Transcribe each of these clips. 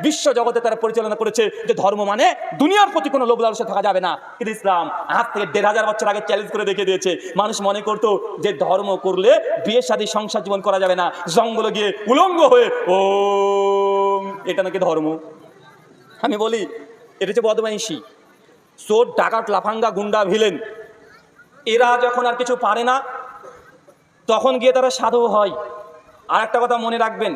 বিশ্ব জগতে তারা পরিচালনা করেছে যে ধর্ম মানে দুনিয়ার প্রতি কোনো লোভ লালসা থাকা যাবে না। কিন্তু ইসলাম আজ থেকে 1500 বছর আগে চ্যালেঞ্জ করে দেখিয়ে দিয়েছে। মানুষ মনে করতো যে ধর্ম করলে বিয়ে শাদী সংসার জীবন করা যাবে না, জঙ্গলে গিয়ে উলঙ্গ হয়ে ও এটা নাকি ধর্ম। আমি বলি এটা হচ্ছে বদমাইশি। চোর, ডাকাত, লাফাঙ্গা, গুন্ডা, ভিলেন এরা যখন আর কিছু পারে না তখন গিয়ে তারা সাধু হয়। আর একটা কথা মনে রাখবেন,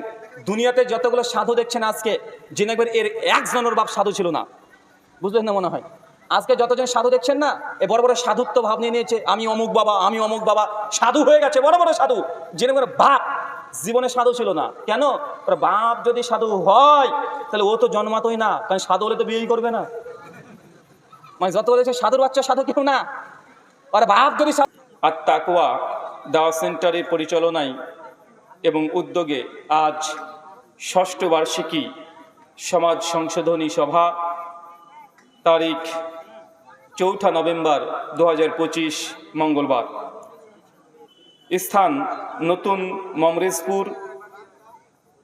দুনিয়াতে যতগুলো সাধু দেখছেন আজকে, জেনে একবার এর একজনের বাপ সাধু ছিল না। বুঝলেন না মনে হয়? আজকে যতজন সাধু দেখছেন না, এ বড় বড় সাধুত্ব ভাব নিয়ে নিয়েছে, আমি অমুক বাবা, আমি অমুক বাবা, সাধু হয়ে গেছে বড় বড় সাধু। জেনে একবার বাপ জীবনে সাধু ছিল না। কেন? ওর বাপ যদি সাধু হয় তাহলে ও তো জন্মাতই না, কারণ সাধু হলে তো বিয়েই করবে না। মানে যত বলেছে সাধুর বাচ্চা সাধু কেউ না, আর বাপ যদি আর তাকওয়া দাওয়া সেন্টারের পরিচালনায় এবং উদ্যোগে আজ ৬ষ্ঠ বার্ষিকী সমাজ সংশোধনী সভা তারিখ ৪ নভেম্বর ২০২৫ মঙ্গলবার, স্থান নতুন মমরেজপুর,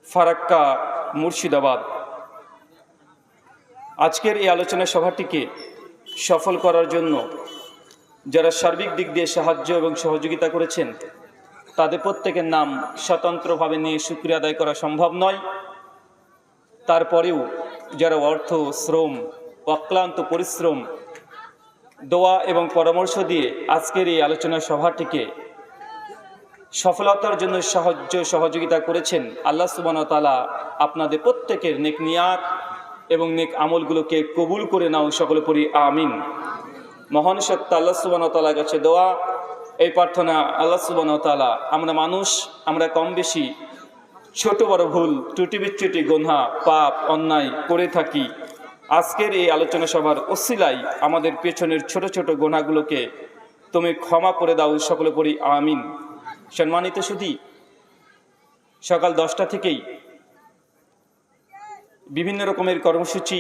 ফারাক্কা, মুর্শিদাবাদ। আজকের এই আলোচনা সভাটিকে সফল করার জন্য যারা সার্বিক দিক দিয়ে সাহায্য এবং সহযোগিতা করেছেন তাদের প্রত্যেকের নাম স্বতন্ত্রভাবে নিয়ে শুকরিয়া আদায় করা সম্ভব নয়। তারপরেও যারা অর্থ, শ্রম, অক্লান্ত পরিশ্রম, দোয়া এবং পরামর্শ দিয়ে আজকের এই আলোচনা সভাটিকে সফলতার জন্য সাহায্য সহযোগিতা করেছেন, আল্লাহ সুবহানাহু ওয়া তাআলা আপনাদের প্রত্যেকের নেক নিয়াত এবং নেক আমলগুলোকে কবুল করে নাও, সকলে পড়ি আমিন। মহান সত্তা আল্লাহ সুবহানাহু ওয়া তাআলার কাছে দোয়া, এই প্রার্থনা, আল্লাহ সুবহানাহু ওয়া তাআলা আমরা মানুষ, আমরা কম বেশি ছোট বড় ভুল, ত্রুটি বিচ্যুতি, গুনাহ, পাপ, অন্যায় করে থাকি। আজকের এই আলোচনা সভার ওসিলায় আমাদের পেছনের ছোট ছোট গুনাহগুলোকে তুমি ক্ষমা করে দাও, সকলে পড়ি আমিন। সম্মানিত সুধী, সকাল 10টা থেকেই বিভিন্ন রকমের কর্মসূচি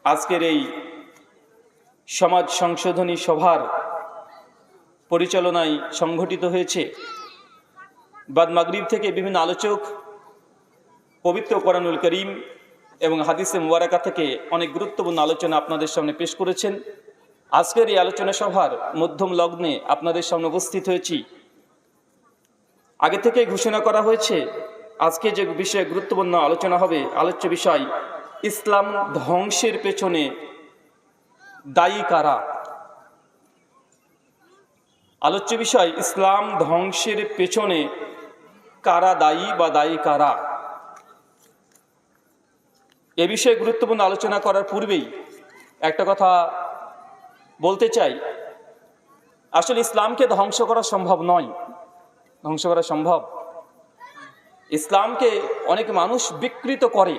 আজকের এই সমাজ সংশোধনী সভার পরিচালনায় সংঘটিত হয়েছে। বাদ মাগরিব থেকে বিভিন্ন আলোচক পবিত্র কোরআনুল করিম এবং হাদিসে মুবারাকা থেকে অনেক গুরুত্বপূর্ণ আলোচনা আপনাদের সামনে পেশ করেছেন। আজকের এই আলোচনা সভার মধ্যম লগ্নে আপনাদের সামনে উপস্থিত হয়েছি। আগে থেকে ঘোষণা করা হয়েছে আজকে যে বিষয়ে গুরুত্বপূর্ণ আলোচনা হবে, আলোচ্য বিষয় ইসলাম ধ্বংসের পেছনে দায়ী কারা। আলোচ্য বিষয় ইসলাম ধ্বংসের পেছনে কারা দায়ী বা দায়ী কারা। এ বিষয়ে গুরুত্বপূর্ণ আলোচনা করার পূর্বেই একটা কথা বলতে চাই, আসলে ইসলামকে ধ্বংস করা সম্ভব নয়। ধ্বংস করা সম্ভব? ইসলামকে অনেক মানুষ বিকৃত করে,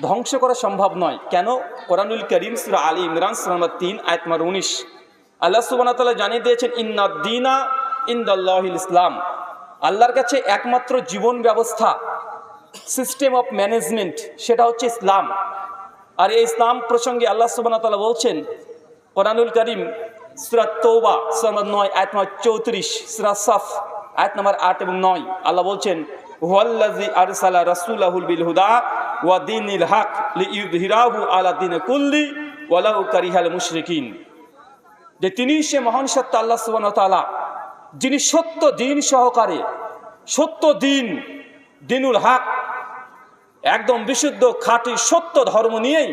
ধ্বংস করা সম্ভব নয়। কেন? কোরআনুল করিম সূরা আলী ইমরান সূরা নম্বর 3 আয়াত নম্বর 19 আল্লাহ সুবহানাহু ওয়া তাআলা জানিয়ে দিয়েছেন, ইন্নাদ দীনা ইনদাল্লাহিল ইসলাম। আল্লাহর কাছে একমাত্র জীবন ব্যবস্থা, সিস্টেম অফ ম্যানেজমেন্ট, সেটা হচ্ছে ইসলাম। আর এই ইসলাম প্রসঙ্গে আল্লাহ সুবহানাহু ওয়া তাআলা বলছেন কোরআনুল করিম সূরা তওবা সূরা নম্বর 9 আয়াত নম্বর 34, সূরা সাফ আয়াত নম্বর 8 এবং 9 আল্লাহ বলছেন, হুয়াল্লাযী আরসালা রাসূলাহুল বিল হুদা ওয়া দীনিল হক লিইয়ুযহিরাহু আলা দীনি কুল্লি ওয়ালাউ কারিহাল মুশরিকিন। যে তিনি সে মহান সত্তা আল্লাহ সুবহানাহু ওয়া তাআলা, যিনি সত্য দিন সহকারে, সত্য দিন, দিনুল হক, একদম বিশুদ্ধ খাঁটি সত্য ধর্ম নিয়েই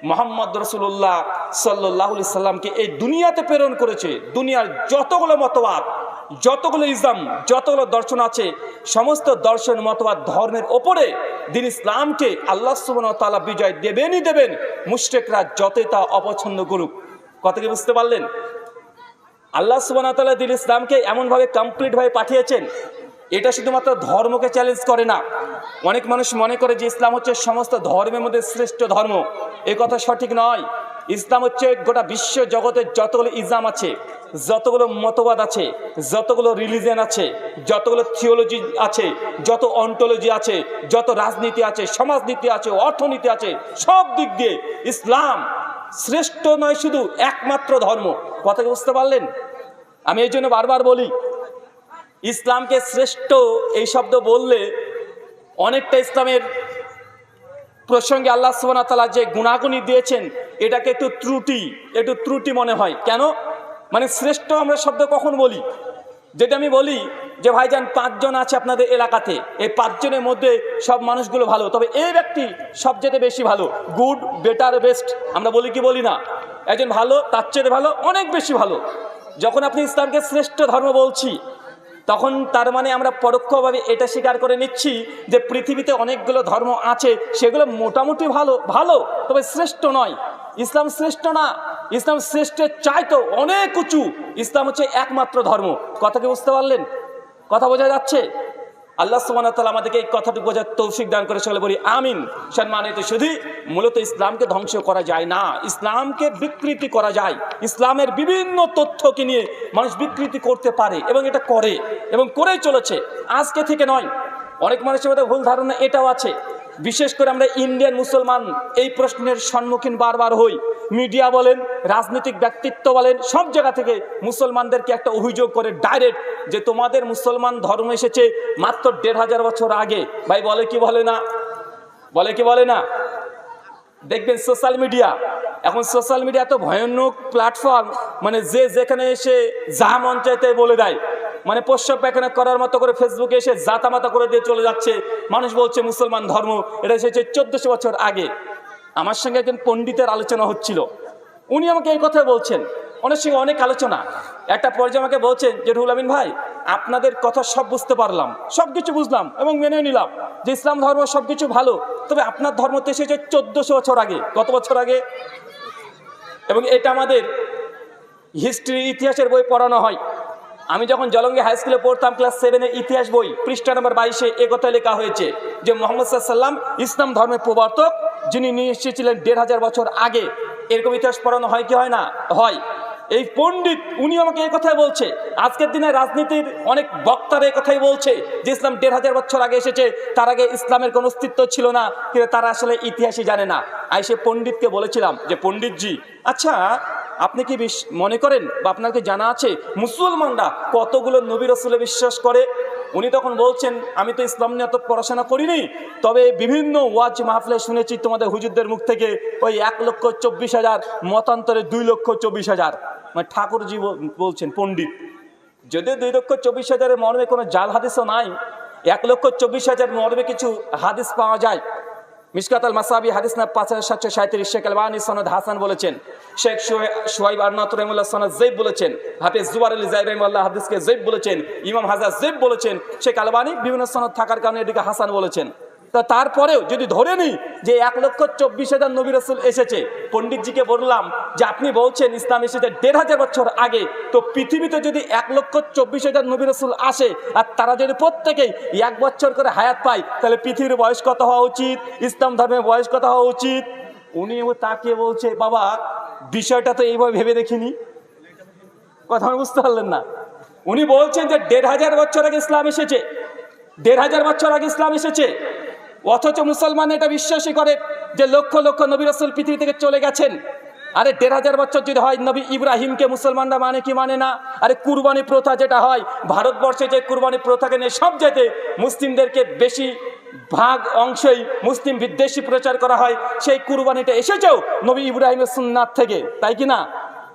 মুহাম্মদ রাসূলুল্লাহ সাল্লাল্লাহু আলাইহি সাল্লামকে এই দুনিয়াতে প্রেরণ করেছে। দুনিয়ার যতগুলো মতবাদ, যতগুলো ইসলাম, যতগুলো দর্শন আছে, সমস্ত দর্শন, মতবাদ, ধর্মের ওপরে দিন ইসলামকে আল্লাহ সুবহানাহু ওয়া তাআলা বিজয় দেবেনই দেবেন, মুশরিকরা যতই তা অপছন্দ করুক। কথা কি বুঝতে পারলেন? আল্লাহ সুবহানাহু ওয়া তাআলা দিন ইসলামকে এমনভাবে কমপ্লিটভাবে পাঠিয়েছেন, এটা শুধুমাত্র ধর্মকে চ্যালেঞ্জ করে না। অনেক মানুষ মনে করে যে ইসলাম হচ্ছে সমস্ত ধর্মের মধ্যে শ্রেষ্ঠ ধর্ম। এ কথা সঠিক নয়। ইসলাম হচ্ছে গোটা বিশ্ব জগতের যতগুলো ইসলাম আছে, যতগুলো মতবাদ আছে, যতগুলো রিলিজিয়ন আছে, যতগুলো থিওলজি আছে, যত অন্টোলজি আছে, যত রাজনীতি আছে, সমাজনীতি আছে, অর্থনীতি আছে, সব দিক দিয়ে ইসলাম শ্রেষ্ঠ নয়, শুধু একমাত্র ধর্ম। কথা বুঝতে পারলেন? আমি এই জন্য বারবার বলি, ইসলামকে শ্রেষ্ঠ এই শব্দ বললে অনেকটা ইসলামের প্রসঙ্গে আল্লাহ সুবহানাহু ওয়া তাআলা যে গুণাগুণী দিয়েছেন এটাকে একটু ত্রুটি মনে হয়। কেন? মানে শ্রেষ্ঠ আমরা শব্দ কখন বলি? যেটা আমি বলি যে ভাইজান 5 জন আছে আপনাদের এলাকাতে, এই 5 জনের মধ্যে সব মানুষগুলো ভালো, তবে এই ব্যক্তি সবচেয়ে বেশি ভালো, গুড, বেটার, বেস্ট আমরা বলি কি বলি না? একজন ভালো, তার চেয়ে ভালো, অনেক বেশি ভালো। যখন আপনি ইসলামকে শ্রেষ্ঠ ধর্ম বলছি, তখন তার মানে আমরা পরোক্ষভাবে এটা স্বীকার করে নিচ্ছি যে পৃথিবীতে অনেকগুলো ধর্ম আছে, সেগুলো মোটামুটি ভালো, তবে শ্রেষ্ঠ নয়। ইসলাম শ্রেষ্ঠ না, ইসলাম শ্রেষ্ঠের চাইতো অনেক উঁচু। ইসলাম হচ্ছে একমাত্র ধর্ম। কথা কি বুঝতে পারলেন? কথা বোঝা যাচ্ছে? আল্লাহ সুবহানাহু ওয়া তাআলা আমাদেরকে এই কথাটুকু বোঝার তৌফিক দান করে, সকলে বলি আমিন। সম্মানিত শুধু মূলত ইসলামকে ধ্বংস করা যায় না, ইসলামকে বিকৃতি করা যায়। ইসলামের বিভিন্ন তথ্যকে নিয়ে মানুষ বিকৃতি করতে পারে এবং এটা করে এবং করেই চলেছে, আজকে থেকে নয়। অনেক মানুষের মধ্যে ভুল ধারণা এটাও আছে, বিশেষ করে আমরা ইন্ডিয়ান মুসলমান এই প্রশ্নের সম্মুখীন বারবার হই। মিডিয়া বলেন, রাজনৈতিক ব্যক্তিত্ব বলেন, সব জায়গা থেকে মুসলমানদেরকে একটা অভিযোগ করে ডাইরেক্ট যে তোমাদের মুসলমান ধর্ম এসেছে মাত্র 1500 বছর আগে। ভাই বলে কি বলে না? বলে কি বলে না? দেখবেন সোশ্যাল মিডিয়া, এখন সোশ্যাল মিডিয়া এত ভয়ানক প্ল্যাটফর্ম, মানে যে যেখানে এসে যা মন চাইতে বলে দেয়, মানে প্রস্রাব পায়খানা করার মতো করে ফেসবুকে এসে জাতামাতা করে দিয়ে চলে যাচ্ছে। মানুষ বলছে মুসলমান ধর্ম এটা এসেছে 1400 বছর আগে। আমার সঙ্গে একজন পণ্ডিতের আলোচনা হচ্ছিল, উনি আমাকে এই কথা বলছেন, ওনার সঙ্গে অনেক আলোচনা। একটা পর্যায়ে আমাকে বলছেন যে রুহুল আমিন ভাই, আপনাদের কথা সব বুঝতে পারলাম, সব কিছু বুঝলাম এবং মেনে নিলাম যে ইসলাম ধর্ম সব কিছু ভালো, তবে আপনার ধর্ম তো এসেছে 1400 বছর আগে। কত বছর আগে? এবং এটা আমাদের হিস্ট্রি, ইতিহাসের বই পড়ানো হয়। আমি যখন জলঙ্গি হাই স্কুলে পড়তাম, ক্লাস 7-এর ইতিহাস বই পৃষ্ঠা নম্বর 22-এ একথা লেখা হয়েছে যে মুহাম্মদ সাল্লাল্লাহু আলাইহি ওয়াসাল্লাম ইসলাম ধর্মের প্রবর্তক, যিনি নিয়ে এসেছিলেন 1500 বছর আগে। এরকম ইতিহাস পড়ানো হয় কি হয় না? হয়। এই পণ্ডিত উনি আমাকে এই কথাই বলছে। আজকের দিনে রাজনীতির অনেক বক্তারা এই কথাই বলছে যে ইসলাম 1500 বছর আগে এসেছে, তার আগে ইসলামের কোনো অস্তিত্ব ছিল না, কিন্তু তারা আসলে ইতিহাসই জানে না। আমি সে পণ্ডিতকে বলেছিলাম যে পণ্ডিতজি, আচ্ছা আপনি কি মনে করেন বা আপনার কি জানা আছে মুসলমানরা কতগুলো নবী রাসূলে বিশ্বাস করে? উনি তখন বলছেন, আমি তো ইসলাম নিয়ে অত পড়াশোনা করিনি, তবে বিভিন্ন ওয়াজ মাহফিলে শুনেছি তোমাদের হুজুরদের মুখ থেকে ওই 1,24,000, মতান্তরে 2,24,000। মানে ঠাকুরজি বলছেন, পণ্ডিত, যদিও 2,24,000-এর মর্মে কোনো জাল হাদিসও নাই, 1,24,000 মর্মে কিছু হাদিস পাওয়া যায়। মিশকাত আল মাসাবি হাদিস না 5737, শেখ আলবানী সনদ হাসান বলেছেন, শেখ শুয়াইব আরনাউত রাহিমাহুল্লাহ সনদ যায়েব বলেছেন, হাফেজ জুবার আলী যায়েব রাহিমাহুল্লাহ হাদিসকে যায়েব বলেছেন, ইমাম হাজার যায়েব বলেছেন, শেখ আলবানী বিভিন্ন সনদ থাকার কারণে এদিকে হাসান বলেছেন। তা তারপরেও যদি ধরে নিই যে 1,24,000 নবী রাসূল এসেছে, পণ্ডিতজিকে বললাম যে আপনি বলছেন ইসলাম এসেছে 1500 বছর আগে, তো পৃথিবীতে যদি 1,24,000 নবী রাসূল আসে আর তারা যদি প্রত্যেকেই 1 বছর করে হায়াত পায়, তাহলে পৃথিবীর বয়স কত হওয়া উচিত? ইসলাম ধর্মের বয়স কত হওয়া উচিত? উনি তাকে বলছে, বাবা বিষয়টা তো এইভাবে ভেবে দেখিনি। কথা বুঝতে পারলেন না? উনি বলছেন যে 1500 বছর আগে ইসলাম এসেছে, 1500 বছর আগে ইসলাম এসেছে, অথচ মুসলমান এটা বিশ্বাসই করে যে লক্ষ লক্ষ নবী রাসূল পৃথিবী থেকে চলে গেছেন। আরে 1500 বছর যদি হয়, নবী ইব্রাহিমকে মুসলমানরা মানে কি মানে না? আরে কুরবানি প্রথা যেটা হয় ভারতবর্ষে, যে কুরবানি প্রথাকে নিয়ে সব যেতে মুসলিমদেরকে বেশি ভাগ অংশই মুসলিম বিদ্বেষী প্রচার করা হয়, সেই কুরবানিটা এসেছেও নবী ইব্রাহিমের সুন্নাত থেকে, তাই কি না?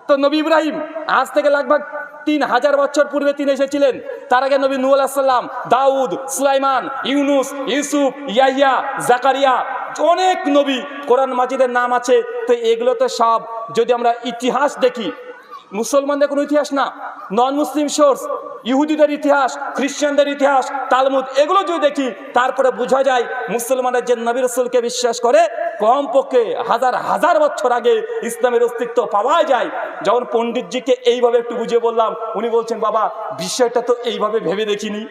তো নবী ইব্রাহিম আজ থেকে লাগভাগ 3000 বছর পূর্বে তিনি এসেছিলেন। তার আগে নবী নূহ আলাইহিস সালাম, দাউদ, সুলাইমান, ইউনুস, ইউসুফ, ইয়াহইয়া, জাকারিয়া, অনেক নবী কোরআন মাজিদের নাম আছে। তো এগুলো তো সব যদি আমরা ইতিহাস দেখি, মুসলমানদের কোনো ইতিহাস না, নন মুসলিম সোর্স, ইহুদিদের ইতিহাস, খ্রিস্টানদের ইতিহাস, তালমুদ, এগুলো যদি দেখি তারপরে বোঝা যায় মুসলমানরা যে নবী রাসূলকে বিশ্বাস করে কমপক্ষে হাজার হাজার বছর আগে ইসলামের অস্তিত্ব পাওয়া যায়। যখন পণ্ডিতজিকে এইভাবে একটু বুঝিয়ে বললাম, উনি বলছেন, বাবা বিষয়টা তো এইভাবে ভেবে দেখিনি।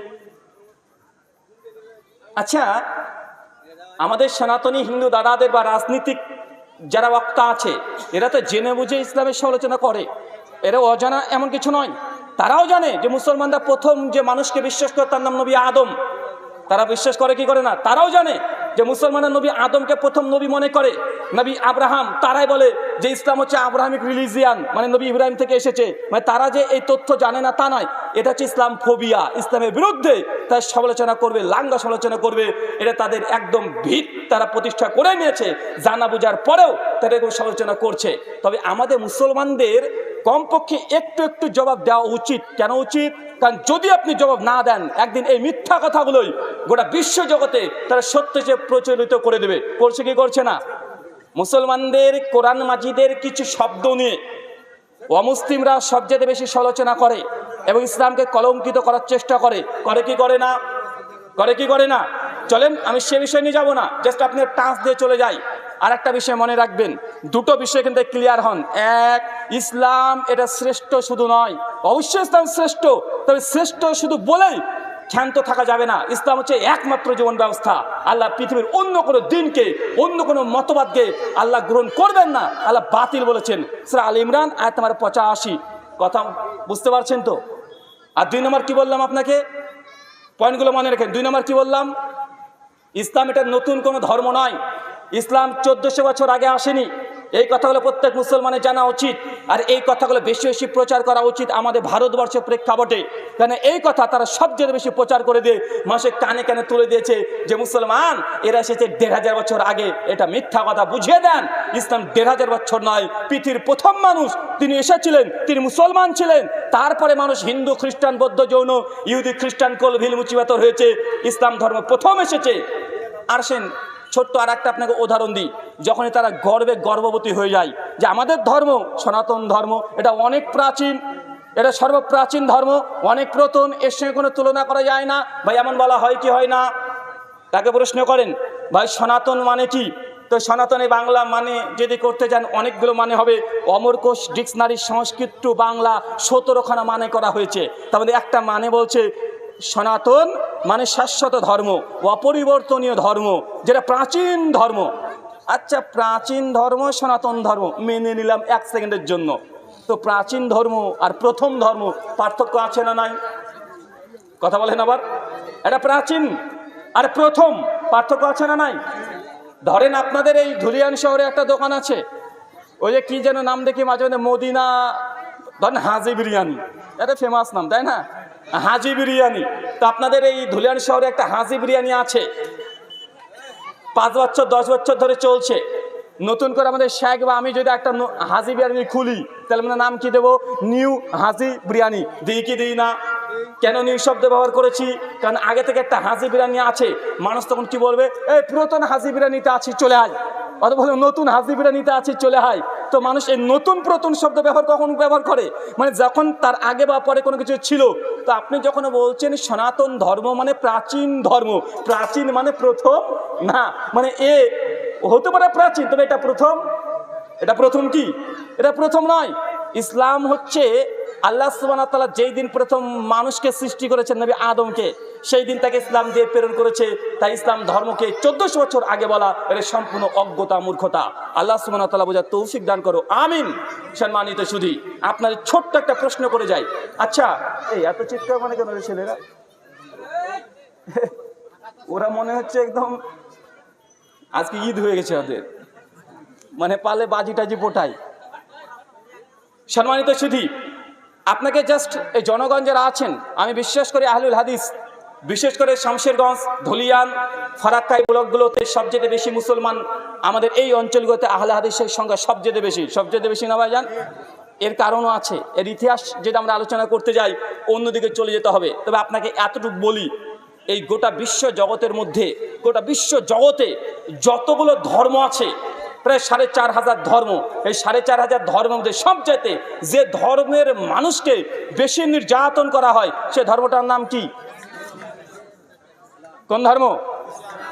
আচ্ছা, আমাদের সনাতনী হিন্দু দাদাদের বা রাজনীতিক যারা বক্তা আছে, এরা তো জেনে বুঝে ইসলামের সমালোচনা করে, এরা অজানা এমন কিছু নয়। তারাও জানে যে মুসলমানরা প্রথম যে মানুষকে বিশ্বাস করে তার নাম নবী আদম। তারা বিশ্বাস করে কি করে না? তারাও জানে। যে মুসলমানের নবী আদমকে প্রথম নবী মনে করে, নবী আব্রাহাম, তারাই বলে যে ইসলাম হচ্ছে আব্রাহামিক রিলিজিয়ান, মানে নবী ইব্রাহিম থেকে এসেছে। মানে তারা যে এই তথ্য জানে না তা নয়, এটা হচ্ছে ইসলাম ফোবিয়া, ইসলামের বিরুদ্ধে তার সমালোচনা করবে, লাঙ্গা সমালোচনা করবে। এটা তাদের একদম ভিত তারা প্রতিষ্ঠা করে নিয়েছে, জানা বোঝার পরেও তারা এরকম সমালোচনা করছে। তবে আমাদের মুসলমানদের কমপক্ষে একটু একটু জবাব দেওয়া উচিত। কেন উচিত? কারণ যদি আপনি জবাব না দেন, একদিন এই মিথ্যা কথাগুলোই গোটা বিশ্ব জগতে তারা সত্য হিসেবে প্রচলিত করে দেবে। করছে কি করছে না? মুসলমানদের কোরআন মাজিদের কিছু শব্দ নিয়ে অমুসলিমরা সবচেয়ে বেশি সমালোচনা করে এবং ইসলামকে কলঙ্কিত করার চেষ্টা করে। করে কি করে না? করে কি করে না? চলেন আমি সে বিষয় নিয়ে যাব না, জাস্ট আপনি টাচ দিয়ে চলে যাই। আর একটা বিষয় মনে রাখবেন, দুটো বিষয় কিন্তু ক্লিয়ার হন। এক, ইসলাম এটা শ্রেষ্ঠ শুধু নয়, অবশ্যই ইসলাম শ্রেষ্ঠ, তবে শ্রেষ্ঠ শুধু বলেই ক্ষান্ত থাকা যাবে না। ইসলাম হচ্ছে একমাত্র জীবন ব্যবস্থা। আল্লাহ পৃথিবীর অন্য কোনো দিনকে, অন্য কোনো মতবাদকে আল্লাহ গ্রহণ করবেন না, আল্লাহ বাতিল বলেছেন। সূরা আল ইমরান আয়াত নম্বর 85। কথা বুঝতে পারছেন তো? আর 2 নম্বর কি বললাম আপনাকে, পয়েন্টগুলো মনে রাখেন। 2 নম্বর কি বললাম, ইসলাম এটা নতুন কোনো ধর্ম নয়, ইসলাম 1400 বছর আগে আসেনি। এই কথাগুলো প্রত্যেক মুসলমানের জানা উচিত, আর এই কথাগুলো বেশি বেশি প্রচার করা উচিত আমাদের ভারতবর্ষের প্রেক্ষাপটে। কারণ এই কথা তারা সবচেয়ে বেশি প্রচার করে দিয়ে মানুষের কানে কানে তুলে দিয়েছে যে মুসলমান এরা এসেছে 1500 বছর আগে। এটা মিথ্যা কথা, বুঝিয়ে দেন ইসলাম 1500 বছর নয়। পৃথিবীর প্রথম মানুষ তিনি এসেছিলেন, তিনি মুসলমান ছিলেন। তারপরে মানুষ হিন্দু, খ্রিস্টান, বৌদ্ধ, জৈন, ইহুদি, খ্রিস্টান, কলভিল, মুচিবাতর হয়েছে। ইসলাম ধর্ম প্রথম এসেছে। আর সেন ছোট্ট আর একটা আপনাকে উদাহরণ দিই, যখনই তারা গর্ভবতী হয়ে যায় যে আমাদের ধর্ম সনাতন ধর্ম এটা অনেক প্রাচীন, এটা সর্বপ্রাচীন ধর্ম, অনেক পুরাতন, এর সঙ্গে কোনো তুলনা করা যায় না। ভাই এমন বলা হয় কি হয় না? তাকে প্রশ্ন করেন, ভাই সনাতন মানে কি? তো সনাতনে বাংলা মানে যদি করতে যান অনেকগুলো মানে হবে। অমরকোষ ডিকশনারি সংস্কৃত টু বাংলা 17খানা মানে করা হয়েছে। তার মধ্যে একটা মানে বলছে সনাতন মানে শাশ্বত ধর্ম, অপরিবর্তনীয় ধর্ম, যেটা প্রাচীন ধর্ম। আচ্ছা, প্রাচীন ধর্ম সনাতন ধর্ম মেনে নিলাম 1 সেকেন্ডের জন্য। তো প্রাচীন ধর্ম আর প্রথম ধর্ম পার্থক্য আছে না নাই? কথা বলেন আবার। এটা প্রাচীন আর প্রথম পার্থক্য আছে না নাই? ধরেন আপনাদের এই ধুলিয়ান শহরে একটা দোকান আছে, ওই যে কি যেন নাম দেখি মাঝে মাঝে, মদিনা, ধরেন হাজি বিরিয়ানি, এটা ফেমাস নাম তাই না, হাজি বিরিয়ানি। তো আপনাদের এই ধুলিয়ান শহরে একটা হাজি বিরিয়ানি আছে, 5 বছর 10 বছর ধরে চলছে। নতুন করে আমাদের শেখ বা আমি যদি একটা হাজি বিরিয়ানি খুলি, তাহলে আমরা নাম কি দেবো? নিউ হাজি বিরিয়ানি। দিই কি দিই না? কেন নিউ শব্দ ব্যবহার করেছি? কারণ আগে থেকে একটা হাজি বিরিয়ানি আছে। মানুষ তখন কি বলবে? এই পুরাতন হাজি বিরিয়ানিতে আছি, চলে আয়। অথবা নতুন হাজি বিরিয়ানিতে আছি, চলে আয়। তো মানুষ এই নতুন পুরাতন শব্দ কখন ব্যবহার করে? মানে যখন তার আগে বা পরে কোনো কিছু ছিল। তো আপনি যখন বলছেন সনাতন ধর্ম মানে প্রাচীন ধর্ম, প্রাচীন মানে প্রথম না, মানে হতে পারে প্রাচীন, তবে এটা প্রথম। এটা প্রথম কি? এটা প্রথম নয়। ইসলাম হচ্ছে আল্লাহ সুবহানাহু ওয়া তাআলা যেই দিন প্রথম মানুষকে সৃষ্টি করেছেন নবী আদমকে, সেই দিন তাকে ইসলাম দিয়ে প্রেরণ করেছে। তাই ইসলাম ধর্মকে 1400 বছর আগে বলা এটা সম্পূর্ণ অজ্ঞতা, মূর্খতা। আল্লাহ সুবহানাহু ওয়া তাআলা বোঝার তৌফিক দান করো, আমিন। সম্মানিত সুধী, আপনাদের ছোট্ট একটা প্রশ্ন করে যাই। আচ্ছা, এই এত চিৎকার মানে কেন ছেলেরা? ওরা মনে হচ্ছে একদম আজকে ঈদ হয়ে গেছে ওদের, মানে পালে বাজি টাজি পোটায়। সম্মানিত সুধী, আপনাকে জাস্ট এই জনগণ যারা আছেন, আমি বিশ্বাস করি আহলুল হাদিস, বিশেষ করে শামশেরগঞ্জ, ধুলিয়ান, ফারাক্কাই ব্লকগুলোতে সবচেয়ে বেশি মুসলমান। আমাদের এই অঞ্চলগুলোতে আহলে হাদিসের সংখ্যা সবচেয়ে বেশি না ভাইজান? এর কারণও আছে। এর ইতিহাস যদি আমরা আলোচনা করতে যাই অন্যদিকে চলে যেতে হবে। তবে আপনাকে এতটুকু বলি, এই গোটা বিশ্ব জগতের মধ্যে, গোটা বিশ্ব জগতে যতগুলো ধর্ম আছে, প্রায় 4500 ধর্ম। এই 4500 ধর্মের মধ্যে সবচেয়ে যে ধর্মের মানুষকে বেশি নির্যাতন করা হয় সে ধর্মটার নাম কি? কোন ধর্ম?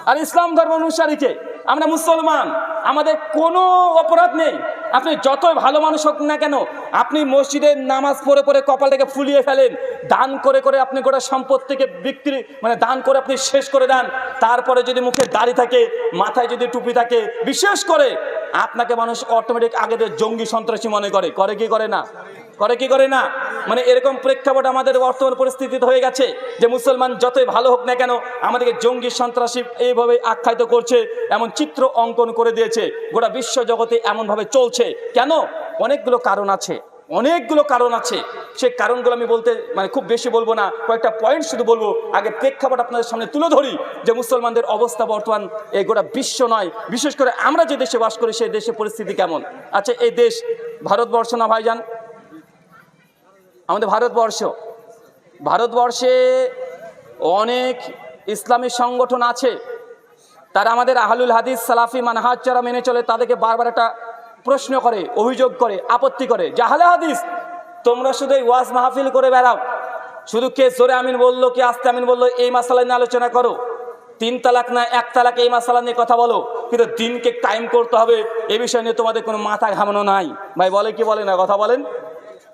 আর ইসলাম ধর্ম অনুসারীকে। আমরা মুসলমান, আমাদের কোনো অপরাধ নেই। আপনি যতই ভালো মানুষ হোক না কেন, আপনি মসজিদে নামাজ পড়ে পড়ে কপালটাকে ফুলিয়ে ফেলেন, দান করে করে আপনি গোটা সম্পত্তিকে বিক্রি মানে দান করে আপনি শেষ করে দেন, তারপরে যদি মুখে দাড়ি থাকে, মাথায় যদি টুপি থাকে, বিশেষ করে আপনাকে মানুষ অটোমেটিক আগে জঙ্গি সন্ত্রাসী মনে করে। করে কি করে না? মানে এরকম প্রেক্ষাপট আমাদের বর্তমান পরিস্থিতিতে হয়ে গেছে যে মুসলমান যতই ভালো হোক না কেন আমাদেরকে জঙ্গি সন্ত্রাসী এইভাবে আখ্যায়িত করছে, এমন চিত্র অঙ্কন করে দিয়েছে। গোটা বিশ্ব জগতে এমনভাবে চলছে কেন? অনেকগুলো কারণ আছে, অনেকগুলো কারণ আছে। সেই কারণগুলো আমি বলতে মানে খুব বেশি বলবো না, কয়েকটা পয়েন্ট শুধু বলবো। আগে প্রেক্ষাপট আপনাদের সামনে তুলে ধরি যে মুসলমানদের অবস্থা বর্তমান এই গোটা বিশ্ব নয়, বিশেষ করে আমরা যে দেশে বাস করি সেই দেশের পরিস্থিতি কেমন। আচ্ছা, এই দেশ ভারতবর্ষ না ভাইজান? আমাদের ভারতবর্ষে অনেক ইসলামী সংগঠন আছে, তারা আমাদের আহলুল হাদিস সালাফি মানহাজ যারা মেনে চলে তাদেরকে বারবার একটা প্রশ্ন করে, অভিযোগ করে, আপত্তি করে যে আহলে হাদিস তোমরা শুধু ওয়াজ মাহফিল করে বেড়াও, শুধু কে জোরে আমিন বললো, কে আস্তে আমিন বললো এই মাসালা নিয়ে আলোচনা করো, 3 তালাক না 1 তালাক এই মাসালা নিয়ে কথা বলো, কিন্তু দিনকে কায়েম করতে হবে এই বিষয় নিয়ে তোমাদের কোনো মাথা ঘামানো নাই। ভাই বলে কি বলে না? কথা বলেন,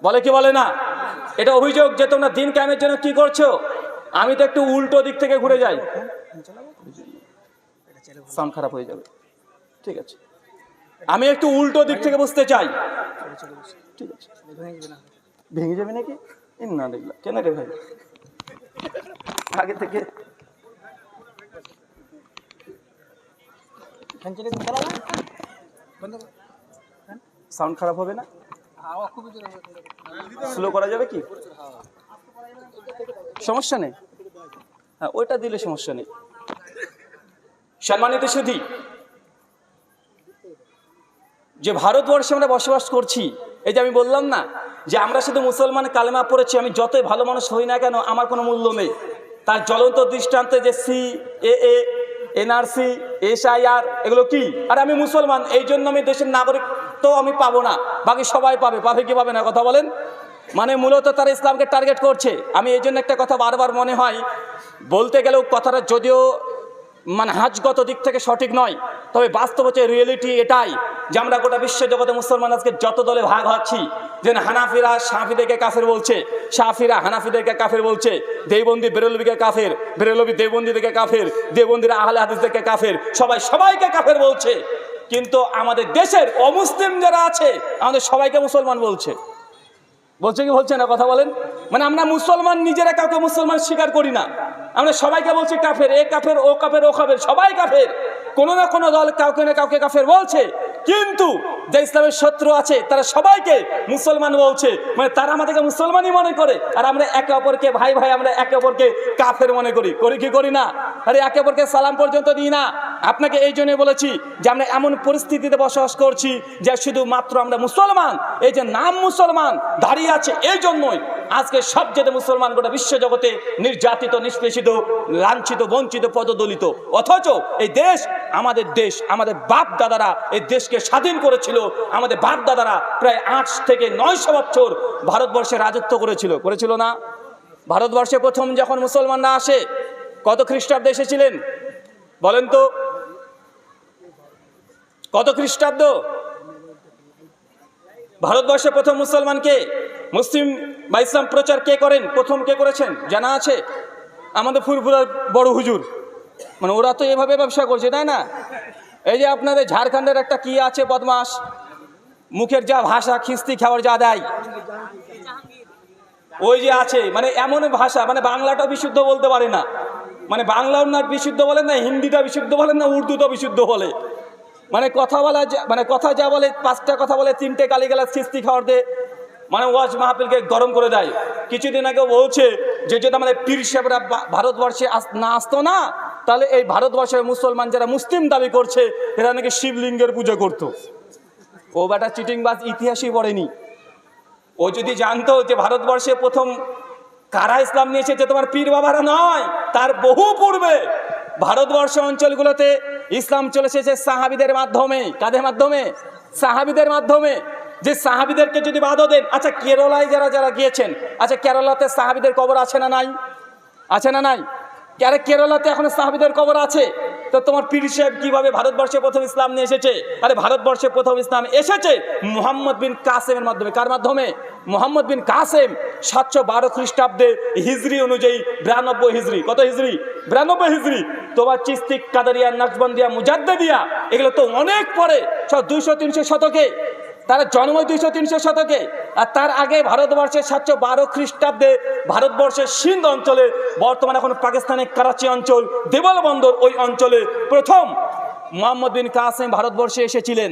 বলে কি বলে না? এটা অভিযোগ যে তোমরা দিন কায়েমের জন্য কি করছো। আমি তো একটু উল্টো দিক থেকে ঘুরে যাই, সাউন্ড খারাপ হয়ে যাবে, ঠিক আছে, আমি একটু উল্টো দিক থেকে বুঝতে চাই, ঠিক আছে। ভেঙে যাবে নাকি? না দেখলাম কেন রে ভাই, আগে থেকে সাউন্ড খারাপ হবে না? স্লো করা যাবে কি? সমস্যা নেই, হ্যাঁ ওইটা দিলে সমস্যা নেই। সম্মানিত সুধী, যে ভারতবর্ষে আমরা বসবাস করছি, এই যে আমি বললাম না যে আমরা শুধু মুসলমান কালেমা পড়েছি, আমি যতই ভালো মানুষ হই না কেন আমার কোনো মূল্য নেই। তার জ্বলন্ত দৃষ্টান্তে যে CAA, NRC, SIR এগুলো কি? আর আমি মুসলমান, এই জন্য আমি দেশের নাগরিক তো আমি পাবো না, বাকি সবাই পাবে। পাবে কি পাবে না? কথা বলেন। মানে মূলত তারা ইসলামকে টার্গেট করছে। আমি এই জন্য একটা কথা বারবার মনে হয় বলতে গেলেও কথাটা যদিও মানহাজগত দিক থেকে সঠিক নয়, তবে বাস্তব হচ্ছে রিয়েলিটি এটাই যে আমরা গোটা বিশ্ব জগতে মুসলমান আজকে যত দলে ভাগ হচ্ছি, যেন হানাফিরা শাফিদেরকে কাফের বলছে, শাফিরা হানাফিদেরকে কাফের বলছে, দেওবন্দি বেরেলভিকে কাফের, বেরেলভি দেওবন্দিদেরকে কাফের, দেওবন্দিরা আহলে হাদিসদেরকে কাফের, সবাই সবাইকে কাফের বলছে। কিন্তু আমাদের দেশের অমুসলিম যারা আছে আমাদের সবাইকে মুসলমান বলছে। বলছে কি বলছে না? কথা বলেন। মানে আমরা মুসলমান নিজেরা কাউকে মুসলমান স্বীকার করি না, আমরা সবাইকে বলছি কাফের, এ কাফের, ও কাফের, ও কাফের, সবাই কাফের। কোনো না কোনো দল কাউকে না কাউকে কাফের বলছে, কিন্তু যে ইসলামের শত্রু আছে তারা সবাইকে মুসলমান বলছে। মানে তারা আমাদেরকে মুসলমানই মনে করে, আর আমরা একে অপরকে ভাই ভাই, আমরা একে অপরকে কাফের মনে করি। করি কি করি না? আরে একে অপরকে সালাম পর্যন্ত দিই না। আপনাকে এই জন্যই বলেছি যে আমরা এমন পরিস্থিতিতে বসবাস করছি যে শুধুমাত্র আমরা মুসলমান, এই যে নাম মুসলমান দাঁড়িয়ে আছে, এই জন্যই আজকে সবচেয়ে মুসলমান গোটা বিশ্ব জগতে নির্যাতিত, নিষ্পেষিত, লাঞ্ছিত, বঞ্চিত, পদদলিত। অথচ এই দেশ আমাদের দেশ, আমাদের বাপ দাদারা এই দেশকে স্বাধীন করেছিল। আমাদের বাপ দাদারা প্রায় 8 থেকে 900 বছর ভারতবর্ষে রাজত্ব করেছিল না? ভারতবর্ষে প্রথম যখন মুসলমানরা আসে কত খ্রিস্টাব্দে এসেছিলেন বলেন তো? কত খ্রিস্টাব্দ? ভারতবর্ষে প্রথম মুসলমানকে, মুসলিম বা ইসলাম প্রচার কে করেন? প্রথম কে করেছেন জানা আছে? আমাদের ফুরফুরার বড় হুজুর। মানে ওরা তো এভাবে ব্যবসা করছে, তাই না? এই যে আপনাদের ঝাড়খণ্ডের একটা কি আছে বদমাস, মুখের যা ভাষা, খিস্তি খাওয়ার যা দেয়, ওই যে আছে, মানে এমন ভাষা, মানে বাংলাটা বিশুদ্ধ বলতে পারে না, মানে বাংলাও না বিশুদ্ধ বলেন না, হিন্দিটা বিশুদ্ধ বলেন না, উর্দুটা বিশুদ্ধ বলে। মানে কথা বলা, মানে কথা যা বলে 5টা কথা বলে, 3টে গালিগালাজ খিস্তি খাওয়ার দে, মানে ওয়াজ মাহফিলকে গরম করে দেয়। কিছুদিন আগে বলছে যে যদি আমাদের পীর সাহেবরা ভারতবর্ষে না আসতো না, তাহলে এই ভারতবর্ষের মুসলমান যারা মুসলিম দাবি করছে এরা নাকি শিবলিঙ্গের পুজো করতো। ও বেটা চিটিংবাজ, ইতিহাসই পড়েনি। ও যদি জানতো যে ভারতবর্ষে প্রথম কারা ইসলাম নিয়ে এসেছে, তোমার পীর বাবারা নয়, তার বহু পূর্বে ভারতবর্ষ অঞ্চলগুলোতে ইসলাম চলে এসেছে সাহাবিদের মাধ্যমে। কাদের মাধ্যমে? সাহাবিদের মাধ্যমে। যে সাহাবিদেরকে যদি বাধা দেন, আচ্ছা কেরলায় যারা গিয়েছেন, আচ্ছা কেরলাতে সাহাবিদের কবর আছে না নাই? আছে না নাই? আরে কেরলাতে এখন সাহাবিদের কবর আছে, তো তোমার পীর সাহেব কিভাবে ভারতবর্ষে প্রথম ইসলাম নিয়ে এসেছে? আরে ভারতবর্ষে প্রথম ইসলাম এসেছে মুহাম্মদ বিন কাসেমের মাধ্যমে। কার মাধ্যমে? মুহাম্মদ বিন কাসেম 712 খ্রিস্টাব্দে হিজরি অনুযায়ী 92 হিজরি। কত হিজরি? 92 হিজরি। তোমার চিস্তিক, কাদারিয়া, নাকশবন্দিয়া, মুজাদ্দিদিয়া এগুলো তো অনেক পরে, সব 200-300 শতকে। তারা জন্ম 200-300 শতকে, আর তার আগে ভারতবর্ষের 712 খ্রিস্টাব্দে ভারতবর্ষের সিন্ধ অঞ্চলে, বর্তমানে এখন পাকিস্তানের করাচি অঞ্চল, দেওয়াল বন্দর, ওই অঞ্চলে প্রথম মুহাম্মদ বিন কাসেম ভারতবর্ষে এসেছিলেন।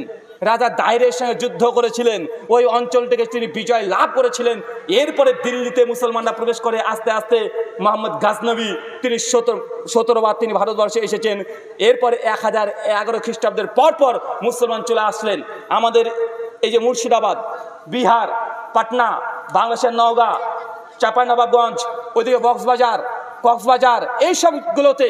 রাজা দায়রের সঙ্গে যুদ্ধ করেছিলেন, ওই অঞ্চল থেকে তিনি বিজয় লাভ করেছিলেন। এরপরে দিল্লিতে মুসলমানরা প্রবেশ করে আস্তে আস্তে মোহাম্মদ গাজনবী, তিনি 17 বার তিনি ভারতবর্ষে এসেছেন। এরপরে 1011 খ্রিস্টাব্দের পর মুসলমান চলে আসলেন। আমাদের এই যে মুর্শিদাবাদ, বিহার, পাটনা, বাংলাদেশের নওগাঁ, চাঁপাইনবাবগঞ্জ, ওইদিকে কক্সবাজার, এই সবগুলোতে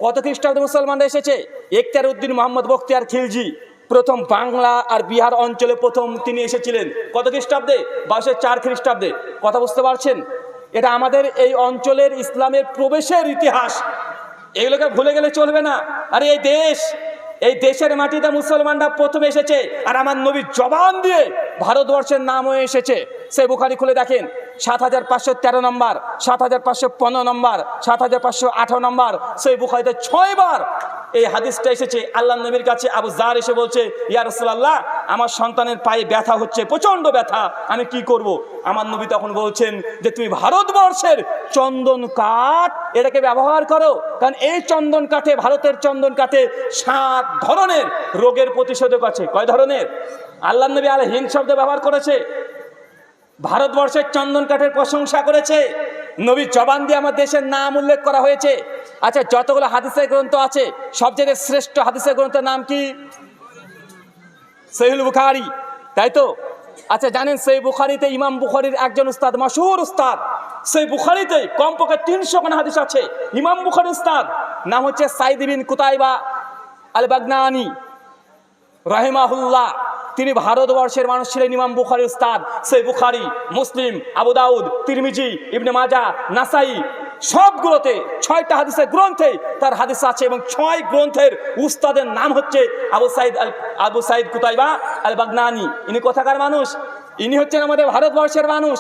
কত খ্রিস্টাব্দে মুসলমানরা এসেছে? এখতিয়ার উদ্দিন মোহাম্মদ বখতিয়ার খিলজি প্রথম বাংলা আর বিহার অঞ্চলে প্রথম তিনি এসেছিলেন। কত খ্রিস্টাব্দে? 1204 খ্রিস্টাব্দে। কথা বুঝতে পারছেন? এটা আমাদের এই অঞ্চলের ইসলামের প্রবেশের ইতিহাস, এগুলোকে ভুলে গেলে চলবে না। আর এই দেশের মাটিতে মুসলমানরা প্রথম এসেছে, আর আমার নবীর জবান দিয়ে ভারতবর্ষের নামও এসেছে। সেই বুখারি খুলে দেখেন, 7513 নম্বর, 7515 নম্বর, 7518 নম্বর, সেই বুখারিতে 6 বার এই হাদিসটা এসেছে। আল্লাহ নবীর কাছে আবু জার এসে বলছে, ইয়া রাসূলুল্লাহ, আমার সন্তানের পায়ে ব্যথা হচ্ছে, প্রচন্ড ব্যথা, আমি কি করব? আমার নবী তখন বলছেন যে তুমি ভারতবর্ষের চন্দন কাঠ এটাকে ব্যবহার করো, কারণ এই চন্দন কাঠে, ভারতের চন্দন কাঠে 7 ধরনের রোগের প্রতিষেধক আছে। কয় ধরনের? আল্লাহ নবী হিন্দ শব্দ ব্যবহার করেছে, ভারতবর্ষের চন্দন কাঠের প্রশংসা করেছে, নবীর জবান দিয়ে আমার দেশের নাম উল্লেখ করা হয়েছে। আচ্ছা, যতগুলো হাদিসের গ্রন্থ আছে, সবচেয়ে শ্রেষ্ঠ হাদিসের গ্রন্থের নাম কি? সহিহুল বুখারী, তাই তো? আচ্ছা, জানেন সেই বুখারীতে ইমাম বুখারীর একজন উস্তাদ, মশহুর উস্তাদ, সেই বুখারীতে কমপক্ষে 300 খানা হাদিস আছে। ইমাম বুখারীর উস্তাদ নাম হচ্ছে সাঈদ বিন কুতাইবা আল বাগনানী রাহিমাহুল্লাহ। তিনি ভারতবর্ষের মানুষ ছিলেন। ইমাম বুখারীর উস্তাদ, সেই বুখারী, মুসলিম, আবু দাউদ, তিরমিজি, ইবনে মাজাহ, নাসাই, সবগুলোতে 6টা হাদিসের গ্রন্থে তার হাদিস আছে, এবং 6 গ্রন্থের উস্তাদের নাম হচ্ছে আবু সাঈদ কুতাইবা আল বাগনানী। ইনি কোথাকার মানুষ? ইনি হচ্ছেন আমাদের ভারতবর্ষের মানুষ।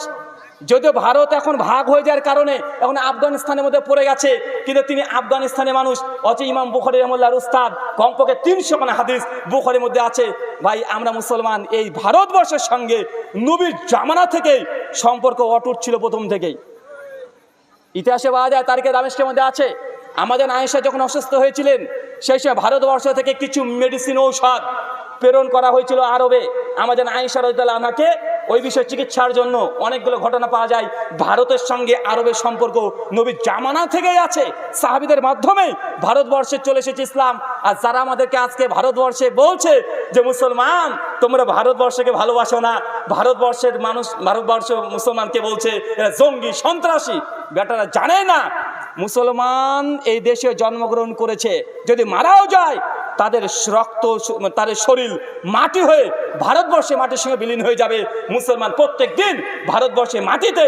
যদিও ভারত এখন ভাগ হয়ে যাওয়ার কারণে এখন আফগানিস্তানের মধ্যে পড়ে গেছে, কিন্তু তিনি আফগানিস্তানের মানুষ। অথচ ইমাম বুখারী রাহিমাহুল্লাহর উস্তাদ, কমপক্ষে 300 খানা হাদিস বুখারীর মধ্যে আছে। ভাই, আমরা মুসলমান, এই ভারতবর্ষের সঙ্গে নবীর জামানা থেকেই সম্পর্ক অটুট ছিল, প্রথম থেকেই। ইতিহাসে পাওয়া যায়, তারিখে দামেস্কের মধ্যে আছে, আমাদের আয়েশা যখন অসুস্থ হয়েছিলেন, সেই সময় ভারতবর্ষ থেকে কিছু মেডিসিন, ঔষধ প্রেরণ করা হয়েছিল আরবে। আমাদের আয়েশা রাদিয়াল্লাহু আনহাকে ওই বিষয়ে চিকিৎসার জন্য অনেকগুলো ঘটনা পাওয়া যায়। ভারতের সঙ্গে আরবের সম্পর্ক নবীর জামানা থেকেই আছে, সাহাবীদের মাধ্যমে ভারতবর্ষে চলে এসেছে ইসলাম। আর যারা আমাদেরকে আজকে ভারতবর্ষে বলছে যে মুসলমান তোমরা ভারতবর্ষকে ভালোবাসো না, ভারতবর্ষের মুসলমানকে বলছে এরা জঙ্গি, সন্ত্রাসী, বেটারা জানে না মুসলমান এই দেশে জন্মগ্রহণ করেছে, যদি মারাও যায় তাদের রক্ত, তাদের শরীর মাটি হয়ে ভারতবর্ষে মাটির সঙ্গে বিলীন হয়ে যাবে। মুসলমান প্রত্যেক দিন ভারতবর্ষে মাটিতে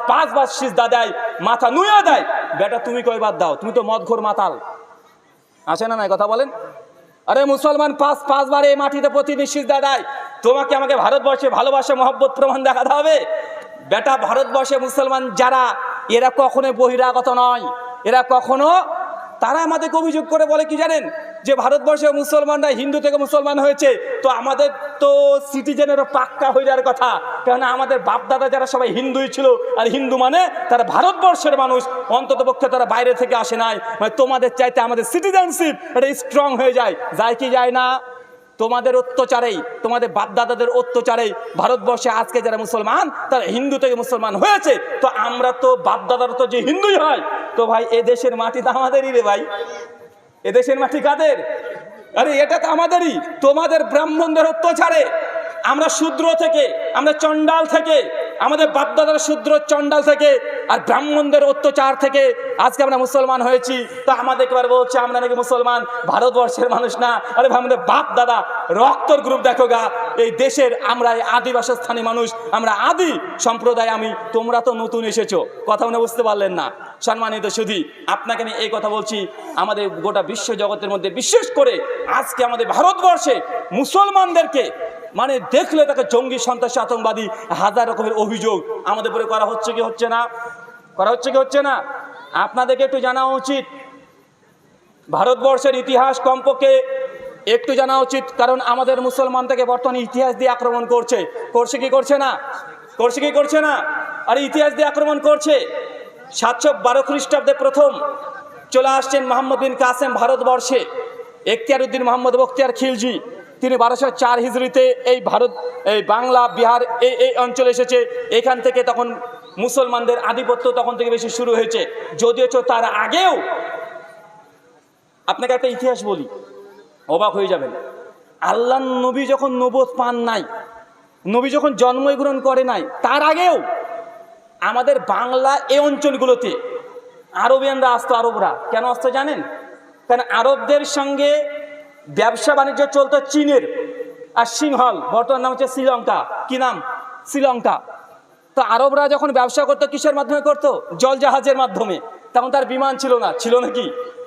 5 বার সিজদা দেয়, মাথা নুয়ে দেয়। বেটা তুমি কয়বার দাও? তুমি তো মদঘোর মাতাল, আছে না? নাই কথা বলেন। আরে মুসলমান 5 বার এই মাটিতে প্রতিদিন সিজদা দেয়, তোমাকে আমাকে ভারতবর্ষে ভালোবাসা মহব্বত প্রমাণ দেখাতে হবে? বেটা, ভারতবর্ষে মুসলমান যারা, এরা কখনো বহিরাগত নয়, এরা কখনো, তারা আমাদেরকে অভিযোগ করে বলে কি জানেন, যে ভারতবর্ষে মুসলমানরা হিন্দু থেকে মুসলমান হয়েছে, তো আমাদের তো সিটিজেনেরও পাক্কা হয়ে যাওয়ার কথা, কেননা আমাদের বাপদাদা যারা সবাই হিন্দুই ছিল, আর হিন্দু মানে তারা ভারতবর্ষের মানুষ, অন্ততপক্ষে তারা বাইরে থেকে আসে নাই, মানে তোমাদের চাইতে আমাদের সিটিজেনশিপ এটা স্ট্রং হয়ে যায় কি যায় না? তোমাদের অত্যাচারেই, তোমাদের বাপদাদাদের অত্যাচারেই ভারতবর্ষে আজকে যারা মুসলমান তারা হিন্দু থেকে মুসলমান হয়েছে। তো আমরা তো বাপদাদারা তো যে হিন্দুই হয়, তো ভাই এ দেশের মাটি তো আমাদেরই রে ভাই, এ দেশের মাটি কাদের? আরে এটা তো আমাদেরই। তোমাদের ব্রাহ্মণদের অত্যাচারে আমরা শূদ্র থেকে, আমরা চণ্ডাল থেকে, আমাদের বাপদাদার শূদ্র চণ্ডাল থেকে আর ব্রাহ্মণদের অত্যাচার থেকে আজকে আমরা মুসলমান হয়েছি। তা আমাদেরকে এবার বলছে আমরা নাকি মুসলমান, ভারতবর্ষের মানুষ না। আরে ভাই, আমাদের বাপ দাদা রক্তর গ্রুপ দেখো গা, এই দেশের আমরা এই আদিবাসী স্থানীয় মানুষ, আমরা আদি সম্প্রদায়। তোমরা তো নতুন এসেছো, কথা মনে বুঝতে পারলেন না। সম্মানিত সুধী, আপনাকে আমি এই কথা বলছি, আমাদের গোটা বিশ্ব জগতের মধ্যে বিশেষ করে আজকে আমাদের ভারতবর্ষে মুসলমানদেরকে মানে দেখলে তাকে জঙ্গি, সন্ত্রাসী, আতঙ্কবাদী, হাজার রকমের অভিযোগ আমাদের উপরে করা হচ্ছে কি হচ্ছে না? আপনাদেরকে একটু জানা উচিত, ভারতবর্ষের ইতিহাস কমপক্ষে একটু জানা উচিত, কারণ আমাদের মুসলমান থেকে বর্তমানে ইতিহাস দিয়ে আক্রমণ করছে। করছে কি করছে না? করছে কি করছে না? আর ইতিহাস দিয়ে আক্রমণ করছে। 712 খ্রিস্টাব্দে প্রথম চলে আসছেন মোহাম্মদ বিন কাসেম ভারতবর্ষে। এখতিয়ার উদ্দিন মোহাম্মদ বখতিয়ার খিলজি, তিনি 1204 হিজরিতে এই বাংলা বিহার এই অঞ্চলে এসেছে। এখান থেকে তখন মুসলমানদের আধিপত্য তখন থেকে বেশি শুরু হয়েছে। যদিও তার আগেও, আপনাকে একটা ইতিহাস বলি, অবাক হয়ে যাবেন। আল্লাহ নবী যখন নবুয়ত পান নাই, নবী যখন জন্মগ্রহণ করে নাই, তার আগেও আমাদের বাংলা এই অঞ্চলগুলোতে আরবিয়ানরা আসতো। আরবরা কেন আসতো জানেন? কারণ আরবদের সঙ্গে ব্যবসা বাণিজ্য চলতো চীনের আর সিংহল, বর্তমান নাম হচ্ছে শ্রীলঙ্কা। কি নাম? শ্রীলঙ্কা। তো আরবরা যখন ব্যবসা করতো কিসের মাধ্যমে করতো? জল জাহাজের মাধ্যমে। তখন তার বিমান ছিল না, ছিল নাকি?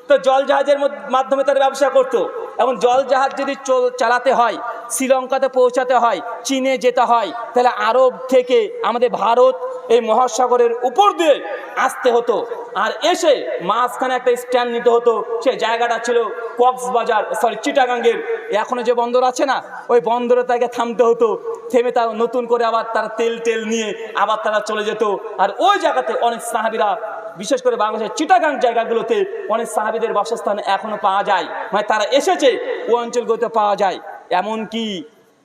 তো জল জাহাজের মাধ্যমে তার ব্যবসা করতো। এবং জল জাহাজ যদি চালাতে হয়, শ্রীলঙ্কাতে পৌঁছাতে হয়, চীনে যেতে হয়, তাহলে আরব থেকে আমাদের ভারত এই মহাসাগরের উপর দিয়ে আসতে হতো। আর এসে মাঝখানে একটা স্ট্যান্ড নিতে হতো। সে জায়গাটা ছিল কক্সবাজার, চিটাগাঙ্গের এখনো যে বন্দর আছে না, ওই বন্দরে তাকে থামতে হতো। থেমে তার নতুন করে আবার তারা তেল নিয়ে আবার তারা চলে যেত। আর ওই জায়গাতে অনেক সাহাবীরা, বিশেষ করে বাংলাদেশের চিটাগাং জায়গাগুলোতে অনেক সাহাবীদের বাসস্থান এখনো পাওয়া যায়। মানে তারা এসেছে ওই অঞ্চলগুলোতে পাওয়া যায়। এমনকি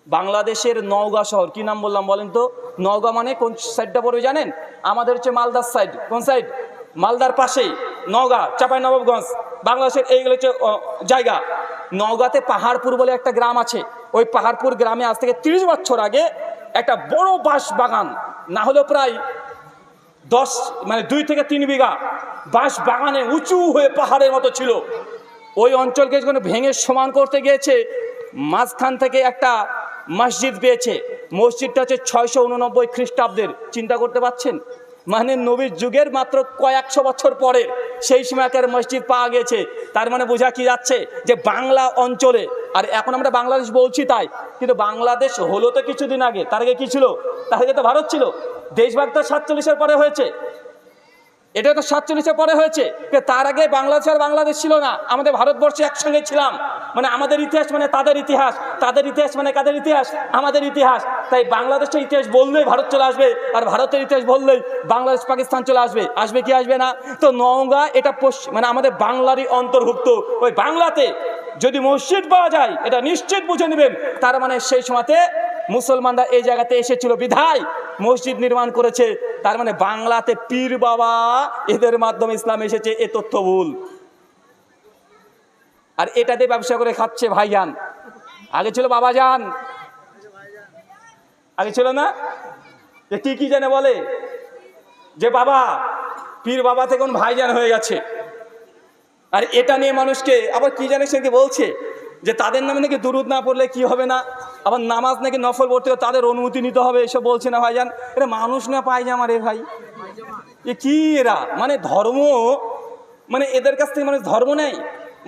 বাংলাদেশের নওগাঁ শহর, কি নাম বললাম বলেন তো? নওগাঁ মানে কোন সাইডটা পড়বে জানেন? আমাদের হচ্ছে মালদার সাইড। কোন সাইড? মালদার পাশেই নওগাঁ, চাঁপাইনবাবগঞ্জ, বাংলাদেশের এইগুলো হচ্ছে জায়গা। নওগাঁতে পাহাড়পুর বলে একটা গ্রাম আছে। ওই পাহাড়পুর গ্রামে আজ থেকে 30 বছর আগে একটা বড় বাঁশ বাগান, না হলেও প্রায় 2 থেকে 3 বিঘা বাঁশ বাগানে উঁচু হয়ে পাহাড়ের মতো ছিল। ওই অঞ্চলকে যখন ভেঙে সমান করতে গিয়েছে, মাঝখান থেকে একটা মসজিদ পেয়েছে। মসজিদটা হচ্ছে 689 খ্রিস্টাব্দের। চিন্তা করতে পারছেন? মানে নবীর যুগের মাত্র কয়েকশো বছর পরে সেই সময়কার মসজিদ পাওয়া গেছে। তার মানে বোঝা কি যাচ্ছে যে বাংলা অঞ্চলে, আর এখন আমরা বাংলাদেশ বলছি তাই, কিন্তু বাংলাদেশ হলো তো কিছুদিন আগে। তার আগে কি ছিল? তার আগে তো ভারত ছিল। দেশভাগ তো 47-এর পরে হয়েছে। এটা তো 47-এর পরে হয়েছে। তার আগে বাংলাদেশ আর বাংলাদেশ ছিল না, আমাদের ভারতবর্ষে একসঙ্গে ছিলাম। মানে আমাদের ইতিহাস মানে তাদের ইতিহাস, তাদের ইতিহাস মানে কাদের ইতিহাস? আমাদের ইতিহাস। তাই বাংলাদেশের ইতিহাস বললেই ভারত চলে আসবে, আর ভারতের ইতিহাস বললেই বাংলাদেশ পাকিস্তান চলে আসবে। আসবে কি আসবে না? তো নওগাঁ এটা মানে আমাদের বাংলারই অন্তর্ভুক্ত। ওই বাংলাতে যদি মসজিদ পাওয়া যায়, এটা নিশ্চিত বুঝে নেবেন, তার মানে সেই সময়তে মুসলমানরা এই জায়গাতে এসেছিল বিধায় মসজিদ নির্মাণ করেছে। তার মানে বাংলাতে পীর বাবা এদের মাধ্যমে ইসলাম এসেছে, এ তথ্য ভুল। আর এটাতে ব্যবসা করে খাচ্ছে ভাইজান। আগে ছিল বাবাজান, আগে ছিল না যে কি জানে বলে যে বাবা, পীর বাবা থেকে ভাইজান হয়ে গেছে। আর এটা নিয়ে মানুষকে আবার কি জানে সে বলছে যে তাদের নামে নাকি দুরুদ না পড়লে কি হবে না, আবার নামাজ নাকি নফল পড়তে হবে, তাদের অনুমতি নিতে হবে, এসব বলছে না ভাইজান। এটা মানুষ না পায়জামা রে ভাই, এ কি এরা? মানে ধর্ম, মানে এদের কাছ থেকে মানুষ ধর্ম নেই,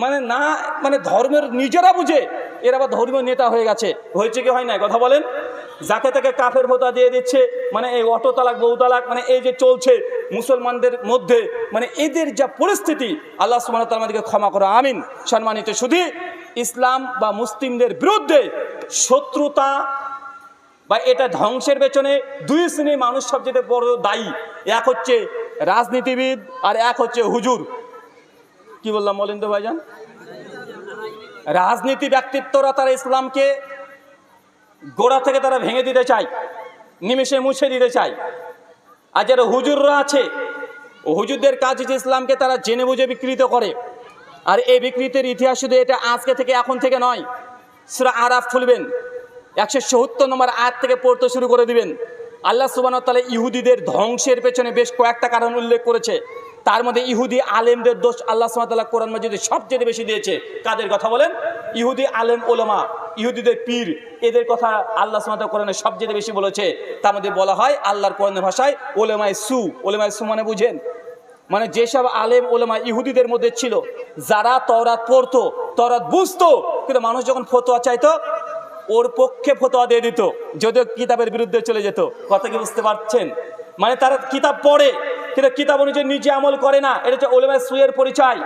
মানে না, মানে ধর্মের নিজেরা বুঝে এরা আবার ধর্মীয় নেতা হয়ে গেছে। হয়েছে কি হয় না কথা বলেন? যাকে তাকে কাফের ফতোয়া দিয়ে দিচ্ছে। মানে এই অটো তালাক, বউ তালাক, মানে এই যে চলছে মুসলমানদের মধ্যে, মানে এদের যা পরিস্থিতি, আল্লাহ সুবহানাহু ওয়া তাআলা আমাদেরকে ক্ষমা করো, আমিন। সম্মানিত শুধু ইসলাম বা মুসলিমদের বিরুদ্ধে শত্রুতা বা এটা ধ্বংসের পেছনে 2 শ্রেণীর মানুষ সবচেয়ে বড় দায়ী। এক হচ্ছে রাজনীতিবিদ, আর এক হচ্ছে হুজুর। কি বললাম বলেন তো ভাইজান? রাজনীতি ব্যক্তিত্বরা তারা ইসলামকে গোড়া থেকে তারা ভেঙে দিতে চায়, নিমেষে মুছে দিতে চায়। আর যারা হুজুররা আছে, হুজুরদের কাজ হচ্ছে ইসলামকে তারা জেনে বুঝে বিকৃত করে। আর এই বিকৃতির ইতিহাস শুধু এটা আজকে থেকে এখন থেকে নয়। সূরা আরাফ খুলবেন, 170 নম্বর আয়াত থেকে পড়তে শুরু করে দিবেন। আল্লাহ সুবহানাহু ওয়া তাআলা ইহুদিদের ধ্বংসের পেছনে বেশ কয়েকটা কারণ উল্লেখ করেছে। তার মধ্যে ইহুদি আলেমদের দোষ আল্লাহ সুবহানাহু ওয়া তাআলা কোরআন মাজিদে সবচেয়ে বেশি দিয়েছে। কাদের কথা বলেন? ইহুদি আলেম ওলামা, ইহুদিদের পীর, এদের কথা আল্লাহ সুবহানাহু ওয়া তাআলা কোরআনে সবচেয়ে বেশি বলেছে। তার মধ্যে বলা হয় আল্লাহর কোরআনের ভাষায় ওলামায়ে সু। ওলামায়ে সু মানে বুঝেন? মানে যেসব আলেম ওলামা ইহুদিদের মধ্যে ছিল, যারা তওরাত পড়তো, তওরাত বুঝতো, কিন্তু মানুষ যখন ফতোয়া চাইতো ওর পক্ষে ফতোয়া দিয়ে দিত, যদিও কিতাবের বিরুদ্ধে চলে যেত। কথা কি বুঝতে পারছেন? মানে তারা কিতাব পড়ে কিন্তু কিতাব অনুযায়ী নিজে আমল করে না। এটা হচ্ছে ওলামায়ে সুয়ের পরিচয়।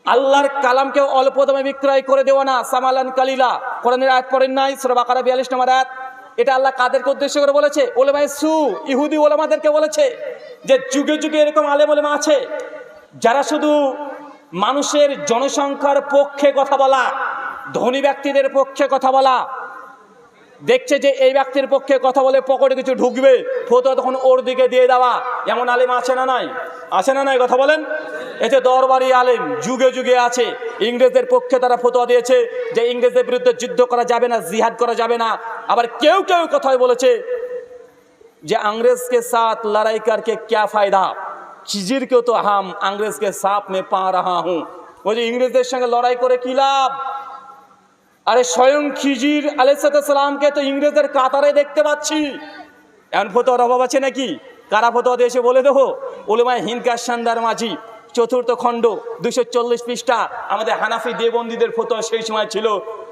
আল্লাহর কালামকে অল্প দামে বিক্রয় করে দেওয়া না, সামালান কালিলা। কোরআনের আয়াত পড়েন নাই, সূরা বাকারা 42 নম্বর আয়াত। এটা আল্লাহ কাদেরকে উদ্দেশ্য করে বলেছে? উলামায়ে সু, ইহুদি ওলামাদেরকে বলেছে যে যুগে যুগে এরকম আলেম ওলামা আছে যারা শুধু মানুষের জনসংখ্যার পক্ষে কথা বলা, ধনী ব্যক্তিদের পক্ষে কথা বলা, দেখছে যে এই ব্যক্তির পক্ষে কথা বলে পকেটে কিছু ঢুকবে, ফতোয়া তখন ওর দিকে দিয়ে দেওয়া, এমন আলেম আছে না নাই? আছে না নাই? কথা বলেন। এতে দরবারি আলেম যুগে যুগে আছে। ইংরেজদের পক্ষে তারা ফতোয়া দিয়েছে যে ইংরেজদের বিরুদ্ধে যুদ্ধ করা যাবে না, জিহাদ করা যাবে না। আবার কেউ কেউ কথাই বলেছে যে अंग्रेज के साथ लड़ाई करके क्या फायदा, खिजिर को तो हम अंग्रेज के साथ में पा रहा हूँ। वो जो इंग्रेजদের সঙ্গে লড়াই করে কি লাভ? আরে স্বয়ং খিজির আলাইহিস সালামকে তো ইংরেজদের কাতারে দেখতে পাচ্ছি। এমন ফতোয়ার অভাব আছে নাকি? কারা ফতোয়া দিয়েছে বলে দেবো? উলামায়ে হিন্দ কাশানদার মাঝি, 4th খণ্ড 240 পৃষ্ঠা। আমাদের হানাফি দেওবন্দীদের ফতোয়া সেই সময় ছিল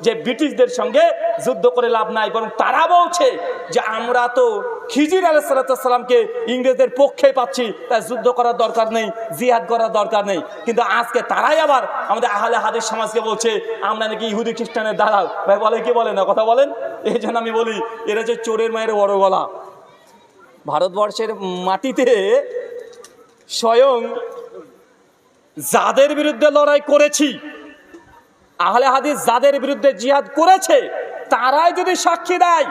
যে ব্রিটিশদের সঙ্গে যুদ্ধ করে লাভ নাই, বরং তারা বলছে যে আমরা তো খিজির আলাইহিস সালামকে ইংরেজদের পক্ষে পাচ্ছি, তাই যুদ্ধ করার দরকার নেই, জিহাদ করার দরকার নেই। কিন্তু আজকে তারাই আবার আমাদের আহলে হাদিস সমাজকে বলছে আমরা নাকি ইহুদি খ্রিস্টানের দালাল। ভাই বলে কি বলে না? কথা বলেন। এই জন্য আমি বলি এরা যে চোরের মায়ের বড় গলা। ভারতবর্ষের মাটিতে স্বয়ং যাদের বিরুদ্ধে লড়াই করেছি, আহলে হাদিস যাদের বিরুদ্ধে জিহাদ করেছে, তারাই যদি সাক্ষী দেয়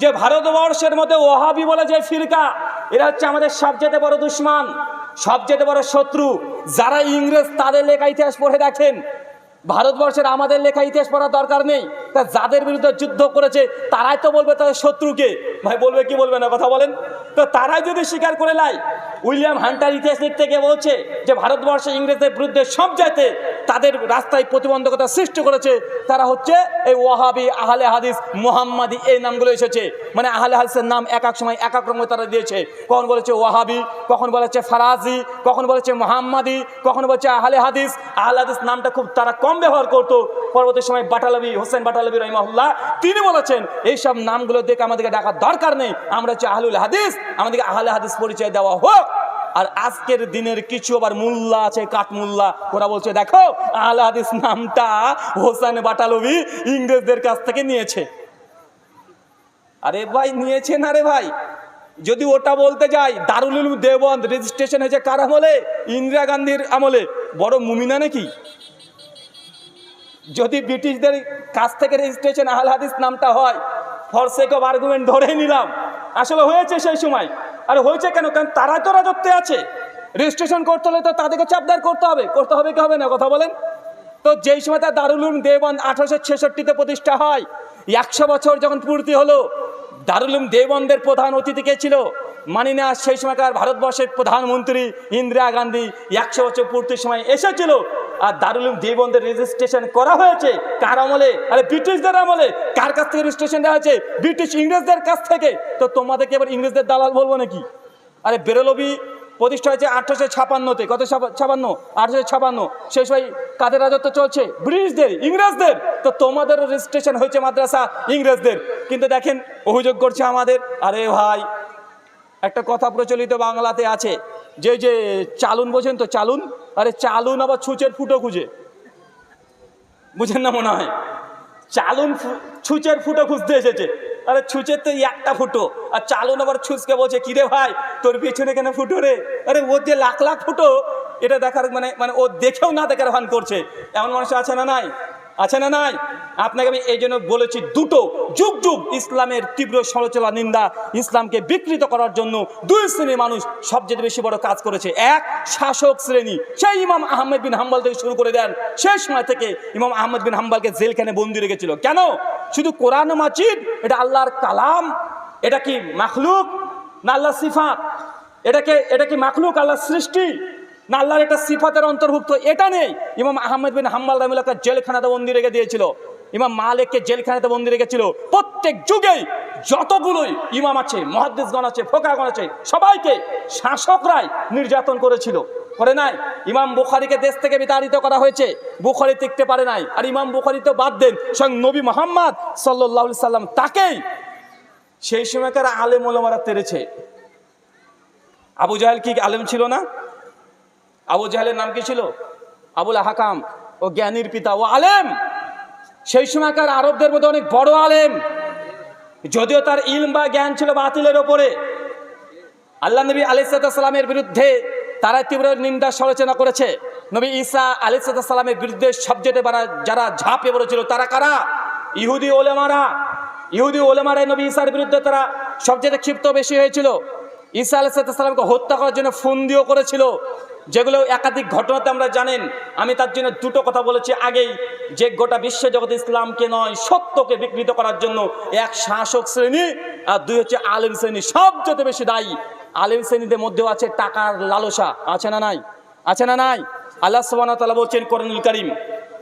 যে ভারতবর্ষের মধ্যে ওয়াহাবি বলে যে ফিরকা, এরা হচ্ছে আমাদের সবচেয়ে বড় দুশমন, সবচেয়ে বড় শত্রু। যারা ইংরেজ তাদের লেখা ইতিহাস পড়ে দেখেন, ভারতবর্ষের আমাদের লেখা ইতিহাস পড়ার দরকার নেই। তা যাদের বিরুদ্ধে যুদ্ধ করেছে তারাই তো বলবে তাদের শত্রুকে। ভাই বলবে কি বলবে না? কথা বলেন। তো তারাই যদি স্বীকার করে নেয়, উইলিয়াম হান্টার ইতিহাস লিখতে গিয়ে বলছে যে ভারতবর্ষে ইংরেজদের বিরুদ্ধে সব চাইতে তাদের রাস্তায় প্রতিবন্ধকতা সৃষ্টি করেছে তারা হচ্ছে এই ওয়াহাবি, আহলে হাদিস, মুহাম্মাদি, এই নামগুলো এসেছে। মানে আহলে হাদিসের নাম এক এক সময় এক এক রকম তারা দিয়েছে। কখন বলেছে ওয়াহাবি, কখন বলেছে ফারাজি, কখন বলেছে মুহাম্মাদি, কখন বলেছে আহলে হাদিস। আহলে হাদিস নামটা খুব তারা কম ব্যবহার করতো। পরবর্তী সময় বাটালবি, হোসেন বাটালবি রাহিমাহুল্লাহ, তিনি বলেছেন এইসব নামগুলো দেখে আমাদেরকে ডাকার দরকার নেই, আমরা হচ্ছে আহলুল হাদিস, আমাদেরকে আহলে হাদিস পরিচয় দেওয়া হোক। আর আজকের দিনের কিছু আবার মোল্লা আছে, কাঠমোল্লা, ওরা বলছে দেখো আহলে হাদিস নামটা হোসেন বাটালবি ইংরেজদের কাছ থেকে নিয়েছে। আরে ভাই নিয়েছে না রে ভাই? যদি ওটা বলতে যাই, দারুল উলুম দেওবন্দ রেজিস্ট্রেশন হয়েছে কার আমলে? ইন্দিরা গান্ধীর আমলে। বড় মুমিনা নাকি? যদি ব্রিটিশদের কাছ থেকে রেজিস্ট্রেশন আহলে হাদিস নামটা হয়, ফর সেক অফ আর্গুমেন্ট ধরেই নিলাম আসলে হয়েছে সেই সময়। আর হয়েছে কেন? কারণ তারা তো রাজত্বে আছে। রেজিস্ট্রেশন করতে হলে তো তাদেরকে চাপদার করতে হবে কি হবে না? কথা বলেন। তো যেই সময় তার দারুল উলুম দেওবন্দ 1866-তে প্রতিষ্ঠা হয়, 100 বছর যখন পূর্তি হলো, দারুল উলুম দেওবন্দের প্রধান অতিথি কে ছিল? মানি না সেই সময়কার ভারতবর্ষের প্রধানমন্ত্রী ইন্দিরা গান্ধী 100 বছর পূর্তির সময় এসেছিল। আর দারুল উলুম দেওবন্দের রেজিস্ট্রেশন করা হয়েছে কার আমলে? আরে ব্রিটিশদের আমলে। কার কাছ থেকে রেজিস্ট্রেশন দেওয়া হয়েছে? ব্রিটিশ, ইংরেজদের কাছ থেকে। তো তোমাদেরকে এবার ইংরেজদের দালাল বলবো নাকি? আরে বেরলভি প্রতিষ্ঠা হয়েছে 1856-তে। কত? 56, 1856। সেই সময় কাদের রাজত্ব চলছে? ব্রিটিশদের, ইংরেজদের। তো তোমাদেরও রেজিস্ট্রেশন হয়েছে মাদ্রাসা ইংরেজদের। কিন্তু দেখেন অভিযোগ করছে আমাদের, আরে ভাই একটা কথা প্রচলিত বাংলাতে আছে যে যে চালুন, বোঝেন তো চালুন? আরে চালুন আবার ছুঁচের ফুটো খুঁজে, বুঝেন না মনে হয়? চালুন ছুঁচের ফুটো খুঁজতে এসেছে। আরে ছুঁচের তো একটা ফুটো, আর চালুন আবার ছুঁচকে বলছে কিরে ভাই তোর পিছনে কেন ফুটো রে? আরে ওর যে লাখ লাখ ফুটো, এটা দেখার মানে ও দেখেও না দেখার ভান করছে। এমন মানুষ আছে না নাই? আছে না নাই? আপনাকে আমি এই জন্য বলেছি, দুটো যুগ যুগ ইসলামের তীব্র সমালোচনা, নিন্দা, ইসলামকে বিকৃত করার জন্য দুই শ্রেণীর মানুষ সবচেয়ে বেশি বড় কাজ করেছে। এক, শাসক শ্রেণী, সেই ইমাম আহমেদ বিন হাম্বল থেকে শুরু করে দেন। সেই সময় থেকে ইমাম আহমেদ বিন হাম্বলকে জেলখানে বন্দি রেখেছিল। কেন? শুধু কোরআন মাজিদ এটা আল্লাহর কালাম, এটা কি মাখলুক না আল্লাহর সিফাত? এটা কি মাখলুক, আল্লাহর সৃষ্টি না আল্লাহর একটা সিফাতের অন্তর্ভুক্ত? এটা নেই। ইমাম আহমেদ বিন হাম্বল রাহিমাহুল্লাহকে জেলখানাতে বন্দি রেখে দিয়েছিল। ইমাম মালিককে জেলখানাতে বন্দি রেখেছিল। প্রত্যেক যুগেই যতগুলোই ইমাম আছে, মুহাদ্দিসগণ আছে, ফোকাহগণ আছে, সবাইকে শাসকরাই নির্যাতন করেছিল, করে নাই? ইমাম বুখারীকে দেশ থেকে বিতাড়িত করা হয়েছে, বুখারী টিকতে পারে নাই। আর ইমাম বুখারী তো বাদ দেন, স্বয়ং নবী মুহাম্মদ সাল্লাল্লাহু আলাইহি সাল্লাম তাকেই সেই সময়কার আলেম ওলামারা তেড়েছে। আবু জাহেল কি আলেম ছিল না? আবু জাহেলের নাম কি ছিল? আবুল হাকাম ও জ্ঞানীর পিতা ও আলেম, সেই সময়কার আরবদের মধ্যে অনেক বড় আলেম, যদিও তার ইলম বা জ্ঞান ছিল বাতিলের ওপরে। আল্লাহ নবী আলাইহিস সালামের বিরুদ্ধে তারা তীব্র নিন্দা সমালোচনা করেছে। নবী ঈসা আলাইহিস সালামের বিরুদ্ধে সবচেয়ে যারা ঝাঁপিয়ে পড়েছিল তারা কারা? ইহুদি ওলেমারা নবী ঈসার বিরুদ্ধে তারা সবচেয়ে ক্ষিপ্ত বেশি হয়েছিল। ঈসা আলাইহিস সালামকে হত্যা করার জন্য ফন্দিও করেছিল, যেগুলো একাধিক ঘটনাতে আমরা জানেন। আমি তার জন্য দুটো কথা বলেছি আগেই, যে গোটা বিশ্ব জগতে ইসলামকে নয় সত্যকে বিকৃত করার জন্য এক শাসক শ্রেণী আর দুই হচ্ছে আলেম শ্রেণী সবচেয়ে বেশি দায়ী। আলেম শ্রেণীদের মধ্যেও আছে টাকার লালসা, আছে না নাই? আছে না নাই? আল্লাহ সুবহানাহু ওয়া তাআলা বলছেন কোরআনুল কারীম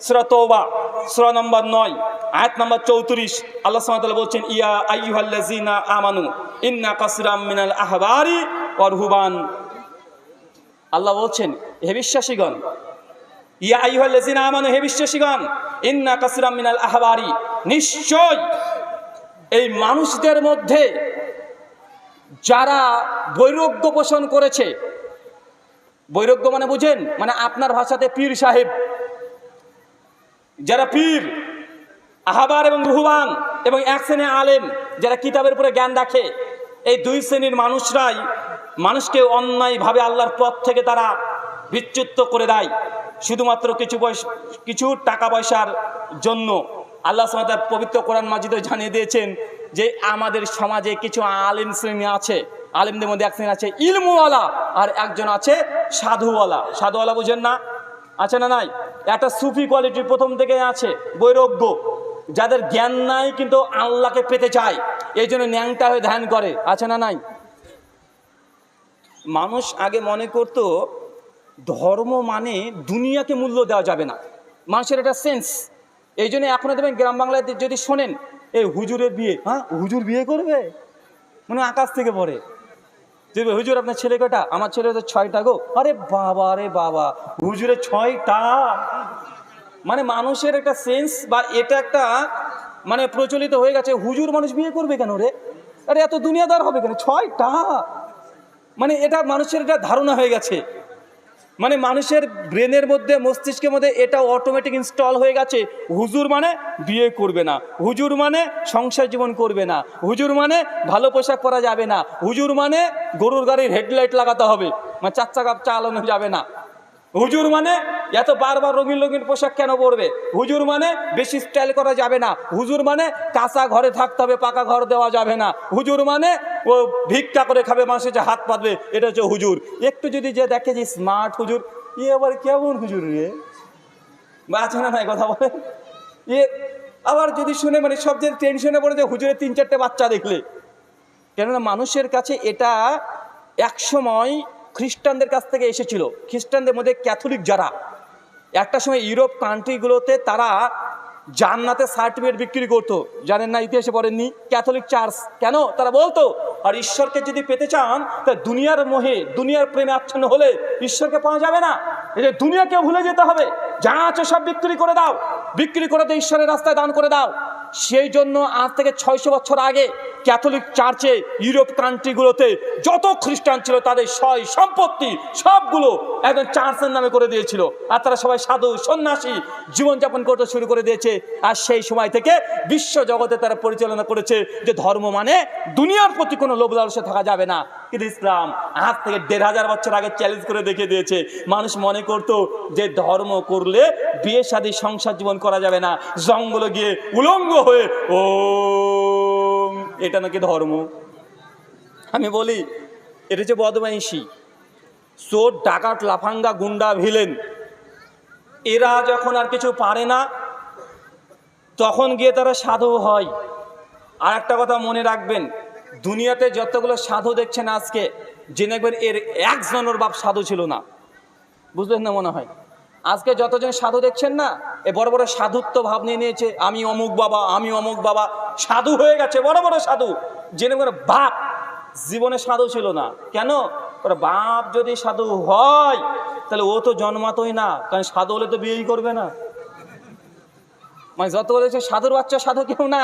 সূরা তাওবা সূরা নম্বর 9 আয়াত নম্বর 34, আল্লাহ সুবহানাহু ওয়া তাআলা বলছেন ইয়া আইয়ুহাল্লাযীনা আমানু ইন্না কাসীরাম মিনাল আহবারি ওয়া রুহবান। আল্লাহ বলছেন হে বিশ্বাসীগণ, ইয়া আইয়ুহাল্লাযীনা আমানু, হে বিশ্বাসীগণ, ইন্না কাসীরাম মিনাল আহবারি, নিশ্চয় এই মানুষদের মধ্যে যারা বৈরাগ্য পোষণ করেছে, বৈরাগ্য মানে বুঝেন, মানে আপনার ভাষাতে পীর সাহেব, যারা পীর, আহবার এবং রুহবান এবং এক শ্রেণীর আলেম যারা কিতাবের উপরে জ্ঞান রাখে, এই দুই শ্রেণীর মানুষরাই মানুষকে অন্যায়ভাবে আল্লাহর পথ থেকে তারা বিচ্যুত করে দেয় শুধুমাত্র কিছু টাকা পয়সার জন্য। আল্লাহ সুবহানাহু ওয়া তাআলা পবিত্র কোরআন মাজিদে জানিয়ে দিয়েছেন যে আমাদের সমাজে কিছু আলেম শ্রেণী আছে, আলেমদের মধ্যে এক শ্রেণী আছে ইলমওয়ালা আর একজন আছে সাধুওয়ালা। সাধুওয়ালা বুঝেন না? আছে না নাই? একটা সুফি কোয়ালিটির প্রথম থেকে আছে, বৈরাগ্য, যাদের জ্ঞান নাই কিন্তু আল্লাহকে পেতে চায়, এই জন্য ন্যাংটা হয়ে ধ্যান করে, আছে না নাই? মানুষ আগে মনে করত ধর্ম মানে দুনিয়াকে মূল্য দেওয়া যাবে না, মানুষের এটা সেন্স। এই জন্য এখনো দেখবেন গ্রাম বাংলায় যদি শোনেন এই হুজুরের বিয়ে, হ্যাঁ হুজুর বিয়ে করবে, মানে আকাশ থেকে পড়ে যে হুজুর আপনার ছেলে কটা? আমার ছেলে তো 6টা গো। আরে বাবা, রে বাবা, হুজুরের 6টা? মানে মানুষের একটা সেন্স বা এটা একটা মানে প্রচলিত হয়ে গেছে, হুজুর মানুষ বিয়ে করবে কেন রে? আরে এত দুনিয়াদার হবে কেন? 6টা? মানে এটা মানুষের একটা ধারণা হয়ে গেছে, মানে মানুষের ব্রেনের মধ্যে, মস্তিষ্কের মধ্যে এটা অটোমেটিক ইনস্টল হয়ে গেছে। হুজুর মানে বিয়ে করবে না, হুজুর মানে সংসার জীবন করবে না, হুজুর মানে ভালো পোশাক পরা যাবে না, হুজুর মানে গরুর গাড়ির হেডলাইট লাগাতে হবে, মানে 4 চাকা চালানো যাবে না, হুজুর মানে এত বারবার রঙিন রঙিন পোশাক কেন পরবে, হুজুর মানে বেশি স্টাইল করা যাবে না, হুজুর মানে কাঁচা ঘরে থাকতে হবে, পাকা ঘর দেওয়া যাবে না, হুজুর মানে ও ভিক্ষা করে খাবে, মানুষের যে হাত পাতবে, এটা হচ্ছে হুজুর। একটু যদি যে দেখে যে স্মার্ট হুজুর, আবার কেমন হুজুর রে, বা আছে না নাই কথা বলে, আবার যদি শুনে মানে সবচেয়ে টেনশনে পড়ে যে হুজুরের 3-4টে বাচ্চা দেখলে। কেননা মানুষের কাছে এটা একসময় খ্রিস্টানদের কাছ থেকে এসেছিল। খ্রিস্টানদের মধ্যে ক্যাথলিক যারা, একটা সময় ইউরোপ কান্ট্রিগুলোতে তারা জান্নাতের সার্টিফিকেট বিক্রি করতো, জানেন না? ইতিহাসে পড়েননি? ক্যাথলিক চার্চ কেন তারা বলতো, আর ঈশ্বরকে যদি পেতে চান তা দুনিয়ার মোহে, দুনিয়ার প্রেমে আচ্ছন্ন হলে ঈশ্বরকে পাওয়া যাবে না, এই যে দুনিয়াকে ভুলে যেতে হবে, যা আছে সব বিক্রি করে দাও, বিক্রি করে দিয়ে ঈশ্বরের রাস্তায় দান করে দাও। সেই জন্য আজ থেকে 600 বছর আগে ক্যাথলিক চার্চে ইউরোপ কান্ট্রিগুলোতে যত খ্রিস্টান ছিল তাদের সয় সম্পত্তি সবগুলো একদম চার্চের নামে করে দিয়েছিল, আর তারা সবাই সাধু সন্ন্যাসী জীবনযাপন করতে শুরু করে দিয়েছে। আর সেই সময় থেকে বিশ্ব জগতে তারা পরিচালনা করেছে যে ধর্ম মানে দুনিয়ার প্রতি কোনো লোভ লালসা থাকা যাবে না। কিন্তু ইসলাম আজ থেকে 1500 বছর আগে চ্যালেঞ্জ করে দেখিয়ে দিয়েছে। মানুষ মনে করতো যে ধর্ম করলে বিয়ে শাদী সংসার জীবন করা যাবে না, জঙ্গলে গিয়ে উলঙ্গ হয়ে ও এটা নাকি ধর্ম। আমি বলি এটা হচ্ছে বদমাইশি। চোর, ডাকাত, লাফাঙ্গা, গুন্ডা, ভিলেন, এরা যখন আর কিছু পারে না তখন গিয়ে তারা সাধু হয়। আর একটা কথা মনে রাখবেন, দুনিয়াতে যতগুলো সাধু দেখছেন আজকে, জেনে একবার এর একজনের বাপ সাধু ছিল না, বুঝলেন না? মনে হয় আজকে যতজন সাধু দেখছেন না, এ বড় বড় সাধুত্ব ভাব নিয়ে নিয়েছে, আমি অমুক বাবা, আমি অমুক বাবা, সাধু হয়ে গেছে, বড় বড় সাধু। জেনে করে বাপ জীবনে সাধু ছিল না। কেন? ওর বাপ যদি সাধু হয় তাহলে ও তো জন্মাতই না, কারণ সাধু হলে তো বিয়েই করবে না। মানে যত বলেছে সাধুর বাচ্চা সাধু কেউ না।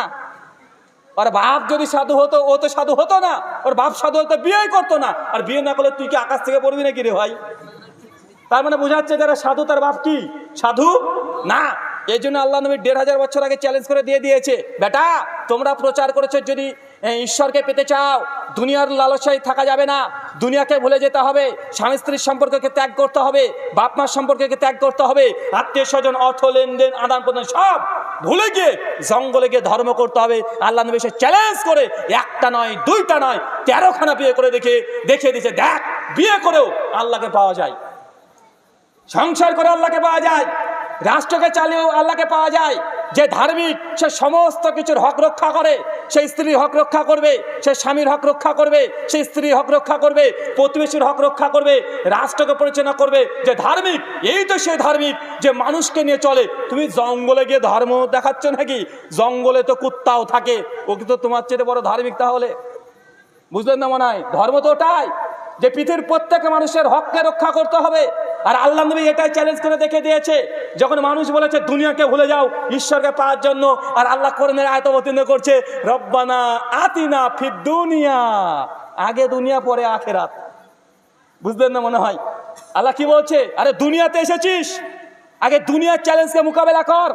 ওর বাপ যদি সাধু হতো ও তো সাধু হতো না, ওর বাপ সাধু হতো বিয়েই করতো না, আর বিয়ে না করলে তুই কি আকাশ থেকে পড়বি নাকি রে ভাই? তার মানে বোঝাচ্ছে যারা সাধু তার বাপ কি সাধু না। এই জন্য আল্লাহ নবী 1500 বছর আগে চ্যালেঞ্জ করে দিয়ে দিয়েছে, বেটা তোমরা প্রচার করেছো যদি ঈশ্বরকে পেতে চাও দুনিয়ার লালসায় থাকা যাবে না, দুনিয়াকে ভুলে যেতে হবে, স্বামী স্ত্রীর সম্পর্ককে ত্যাগ করতে হবে, বাপ মার সম্পর্ককে ত্যাগ করতে হবে, আত্মীয় স্বজন অর্থ লেনদেন আদান প্রদান সব ভুলে গিয়ে জঙ্গলে গিয়ে ধর্ম করতে হবে। আল্লাহ নবী সে চ্যালেঞ্জ করে একটা নয় দুইটা নয় 13খানা বিয়ে করে দেখিয়ে দিয়েছে, দেখ বিয়ে করেও আল্লাহকে পাওয়া যায়, সংসার করে আল্লাহকে পাওয়া যায়, রাষ্ট্রকে চালিয়েও আল্লাহকে পাওয়া যায়। যে ধার্মিক সে সমস্ত কিছুর হক রক্ষা করে, সে স্ত্রীর হক রক্ষা করবে, সে স্বামীর হক রক্ষা করবে, সে স্ত্রীর হক রক্ষা করবে, প্রতিবেশীর হক রক্ষা করবে, রাষ্ট্রকে পরিচালনা করবে। যে ধার্মিক এই তো সে ধার্মিক যে মানুষকে নিয়ে চলে। তুমি জঙ্গলে গিয়ে ধর্ম দেখাচ্ছ নাকি? জঙ্গলে তো কুত্তাও থাকে, ও কিন্তু তোমার চেয়ে বড় ধার্মিক তাহলে? বুঝলেন না? মনে হয় ধর্ম তো ওটাই যে পৃথিবীর প্রত্যেক মানুষের হককে রক্ষা করতে হবে। আর আল্লাহ নবী এটাই চ্যালেঞ্জ করে দেখে দিয়েছে, যখন মানুষ বলেছে দুনিয়াকে ভুলে যাও ঈশ্বরকে পাওয়ার জন্য, আর আল্লাহ কোরআনের আয়াত অবতীর্ণ করছে রব্বানা আতিনা ফিদ দুনিয়া, আগে দুনিয়া পরে আখিরাত। বুঝলেন না? মনে হয় আল্লাহ কি বলছে, আরে দুনিয়াতে এসেছিস, আগে দুনিয়ার চ্যালেঞ্জকে মোকাবেলা কর।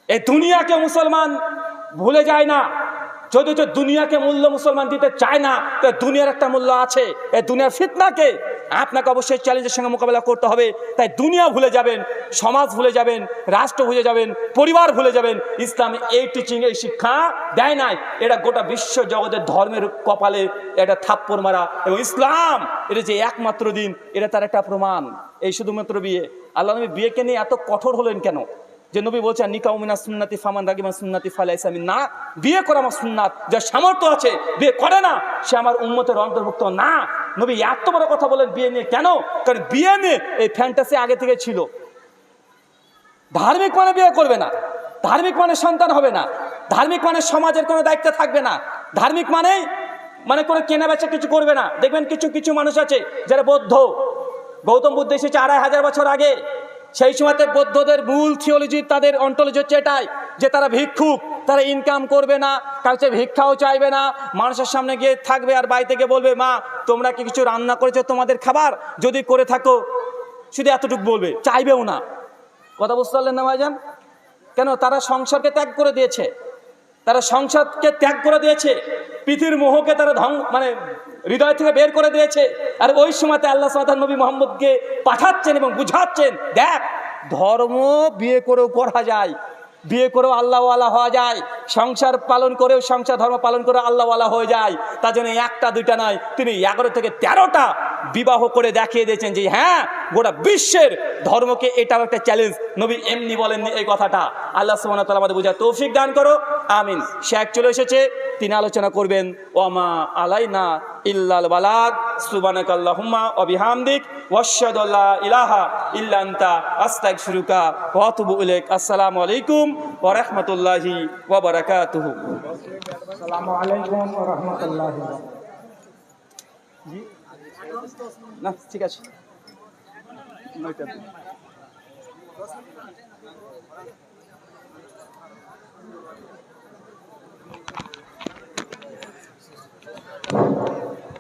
এই দুনিয়াকে মুসলমান ভুলে যায় না। যদি তো দুনিয়াকে মূল্য মুসলমান দিতে চায় না, তো দুনিয়ার একটা মূল্য আছে। এই দুনিয়ার ফিতনাকে আপনাকে অবশ্যই চ্যালেঞ্জের সঙ্গে মোকাবেলা করতে হবে। তাই দুনিয়া ভুলে যাবেন, সমাজ ভুলে যাবেন, রাষ্ট্র ভুলে যাবেন, পরিবার ভুলে যাবেন। ইসলাম এই টিচিং এই শিক্ষা দেয় নাই। এটা গোটা বিশ্ব জগতের ধর্মের কপালে এটা থাপ্পড় মারা, এবং ইসলাম এটা যে একমাত্র দিন এটা তার একটা প্রমাণ। এই শুধুমাত্র বিয়ে। আল্লাহ নবী বিয়েকে নিয়ে এত কঠোর হলেন কেন? যে নবী বলছেন নিকাউ মিনাস সুন্নতি ফামান রাগিবা সুন্নতি ফালাইসা মিন্না, বিয়ে করা আমার সুন্নাত। যার সামর্থ্য আছে বিয়ে করে না সে আমার উম্মতের অন্তর্ভুক্ত না। নবী এত বড় কথা বলেন বিয়ে নিয়ে কেন? কারণ বিয়ে নিয়ে এই ফ্যান্টাসি আগে থেকে ছিল। ধার্মিক মানে বিয়ে করবে না, ধার্মিক মানে সন্তান হবে না, ধার্মিক মানে সমাজের কোনো দায়িত্ব থাকবে না, ধার্মিক মানে কোনো কেনা বেচা কিছু করবে না। দেখবেন কিছু কিছু মানুষ আছে যারা বৌদ্ধ, গৌতম বুদ্ধ এসেছে 2500 বছর আগে। সেই সময়তে বৌদ্ধদের মূল থিওলজি তাদের অন্টোলজি হচ্ছে এটাই যে তারা ভিক্ষুক, তারা ইনকাম করবে না, কাছে ভিক্ষাও চাইবে না, মানুষের সামনে গিয়ে থাকবে আর বাড়িতে গিয়ে বলবে মা তোমরা কি কিছু রান্না করেছো তোমাদের খাবার, যদি করে থাকো শুধু এতটুকু বলবে, চাইবেও না। কথা বুঝতে পারলেন না ভাইজান? কেন? তারা সংসারকে ত্যাগ করে দিয়েছে, তারা সংসারকে ত্যাগ করে দিয়েছে, পৃথিবীর মোহকে তারা মানে হৃদয় থেকে বের করে দিয়েছে। আর ওই সময়তে আল্লাহ সাল্লাল্লাহু নবী মুহাম্মদকে পাঠাচ্ছেন এবং বুঝাচ্ছেন, দেখ ধর্ম বিয়ে করেও পড়া যায়, বিয়ে করেও আল্লাহওয়ালা হওয়া যায়, সংসার পালন করেও সংসার ধর্ম পালন করে আল্লাহওয়ালা হয়ে যায়। তার জন্য একটা দুইটা নয়, তিনি 11 থেকে 13টা বিবাহ করে দেখিয়ে দিয়েছেন যে হ্যাঁ গোটা বিশ্বের ধর্মকে এটাও একটা চ্যালেঞ্জ। নবী এমনি বলেননি এই কথাটা। আল্লাহ সুবহানাহু ওয়া তাআলা আমাদের বোঝার তৌফিক দান করো, আমিন। শেখ চলে এসেছে, তিনি আলোচনা করবেন ওয়ামা আলাইনা ইল্লাল বালাগ। সুবহানাকাল্লাহুম্মা ওয়া বিহামদিক ওয়া আশহাদু আল্লা ইলাহা ইল্লা আনতা আস্তাগফিরুকা ওয়া আতুবু ইলাইক। আসসালামু আলাইকুম ওয়া রাহমাতুল্লাহি ওয়া বারাকাতুহু। আসসালামু আলাইকুম ওয়া রাহমাতুল্লাহি। জি না ঠিক আছে।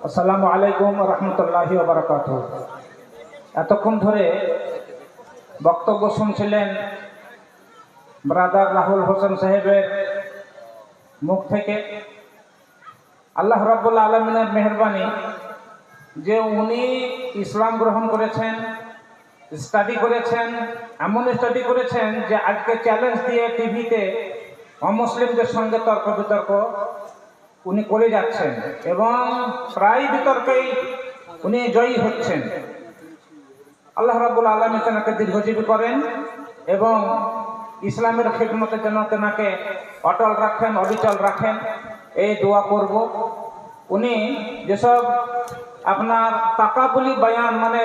আসসালামু আলাইকুম ওয়া রাহমাতুল্লাহি ওয়া বারাকাতুহু। এতক্ষণ ধরে বক্তব্য শুনছিলেন ব্রাদার রাহুল হোসেন সাহেবের মুখ থেকে। আল্লাহ রাব্বুল আলামিনের মেহেরবানি যে উনি ইসলাম গ্রহণ করেছেন, স্টাডি করেছেন, এমন স্টাডি করেছেন যে আজকে চ্যালেঞ্জ দিয়ে টিভিতে অমুসলিমদের সঙ্গে তর্ক বিতর্ক উনি করে যাচ্ছেন এবং প্রায় বিতর্কেই উনি জয়ী হচ্ছেন। আল্লাহ রাব্বুল আলামিন তেনাকে দীর্ঘজীবী করেন এবং ইসলামের খিদমতের জন্য তেনাকে অটল রাখেন, অবিচল রাখেন, এই দোয়া করব। উনি যেসব আপনার তাকাবুলি বয়ান মানে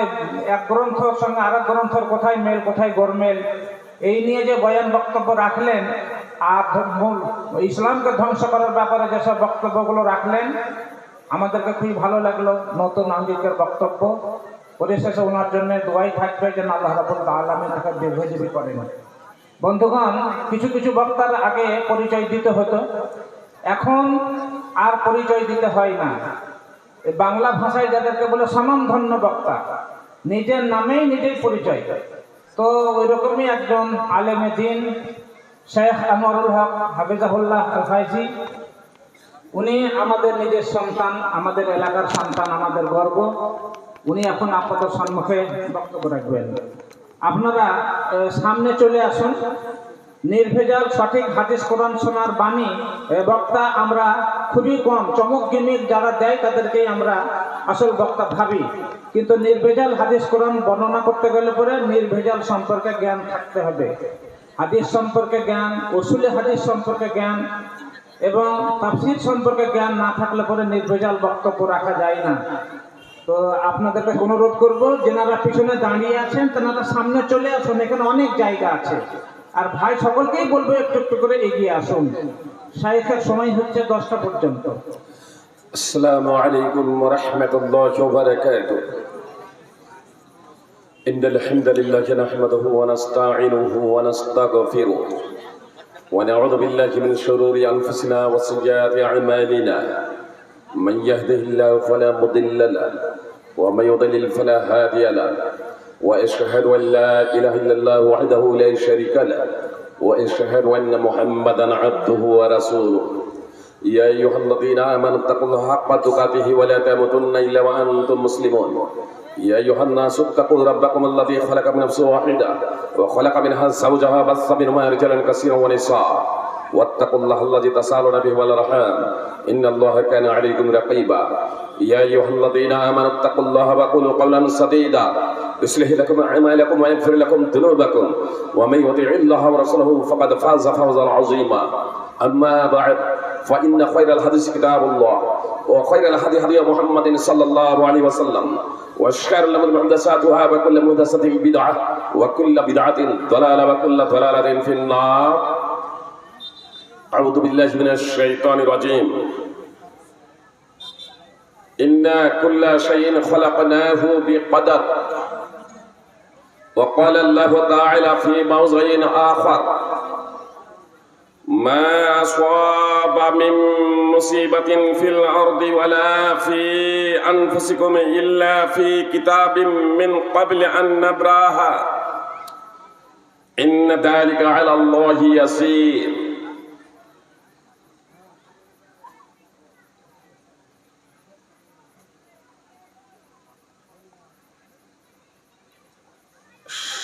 এক গ্রন্থর সঙ্গে আরেক গ্রন্থর কোথায় মেল কোথায় গোলমেল এই নিয়ে যে বয়ান বক্তব্য রাখলেন, আর ইসলামকে ধ্বংস করার ব্যাপারে যেসব বক্তব্যগুলো রাখলেন আমাদেরকে খুবই ভালো লাগলো। নতুন আঙ্গিকের বক্তব্য। পরিশেষে ওনার জন্য দোয়াই থাকবে যেন আল্লাহ রাব্বুল আলামিন তাকে দীর্ঘজীবী করেন। বন্ধুগণ, কিছু কিছু বক্তার আগে পরিচয় দিতে হতো, এখন আর পরিচয় দিতে হয় না। বাংলা ভাষায় যাদেরকে বলে স্বনামধন্য বক্তা, নিজের নামেই নিজের পরিচয়। তো ওই রকমই একজন আলেমে দিন শেখ আনোয়ারুল হক হাফিজাহুল্লাহ আল ফাইজি, উনি আমাদের নিজের সন্তান, আমাদের এলাকার সন্তান, আমাদের গর্ব। উনি এখন আপনাদের সম্মুখে বক্তব্য রাখবেন। আপনারা সামনে চলে আসুন। নির্ভেজাল সঠিক হাদিস কোরআন শোনার বাণী বক্তা আমরা খুবই কম, চমক গিমিক যারা দেয় তাদেরকেই আমরা আসল বক্তা ভাবি, কিন্তু নির্ভেজাল হাদিস কোরআন বর্ণনা করতে গেলে পরে নির্ভেজাল সম্পর্কে জ্ঞান থাকতে হবে। হাদিস সম্পর্কে জ্ঞান, উসুলে হাদিস সম্পর্কে জ্ঞান এবং তাফসীর সম্পর্কে জ্ঞান না থাকলে পরে নির্ভেজাল বক্তব্য রাখা যায় না। তো আপনাদেরকে অনুরোধ করব, যেনারা পিছনে দাঁড়িয়ে আছেন তেনারা সামনে চলে আসুন, এখানে অনেক জায়গা আছে। আর ভাই সকলকেই বলবো একটু একটু করে এগিয়ে আসুন। শাইখের সময় হচ্ছে 10টা পর্যন্ত। السلام عليكم ورحمة الله وبركاته. إن الحمد لله نحمده ونستعينه ونستغفره ونعوذ بالله من شرور أنفسنا وسيئات أعمالنا. من يهده الله فلا مضل له ومن يضلل فلا هادي له. وأشهد أن لا إله إلا الله وحده لا شريك له وأشهد أن محمدا عبده ورسوله. يا أيها الذين آمنوا اتقوا الله حق تقاته ولا تموتن إلا وأنتم مسلمون. يا أيها الناس اتقوا ربكم الذي خلق من نفس واحدة وخلق منها زوجها وبث منهما رجالا كثيرا ونساء واتقوا الله الذي تساءلون به والأرحام إن الله كان عليكم رقيبا. يا أيها الذين آمنوا اتقوا الله وقولوا قولا سديدا يصلح لكم أعمالكم ويغفر لكم ذنوبكم ومن يطع الله ورسوله فقد فاز فوزا عظيما. أما بعد فإن خير الحديث كتاب الله وخير الهدي هدي محمد صلى الله عليه وسلم وشر الأمور محدثاتها وكل محدثة بدعة وكل بدعة ضلالة وكل ضلالة في النار. أعوذ بالله من الشيطان الرجيم. إنا كل شيء خلقناه بقدر. وقال الله تعالى في موضع آخر ما أصاب من مصيبة في الأرض ولا في أنفسكم إلا في كتاب من قبل أن نبراها إن ذلك على الله يسير.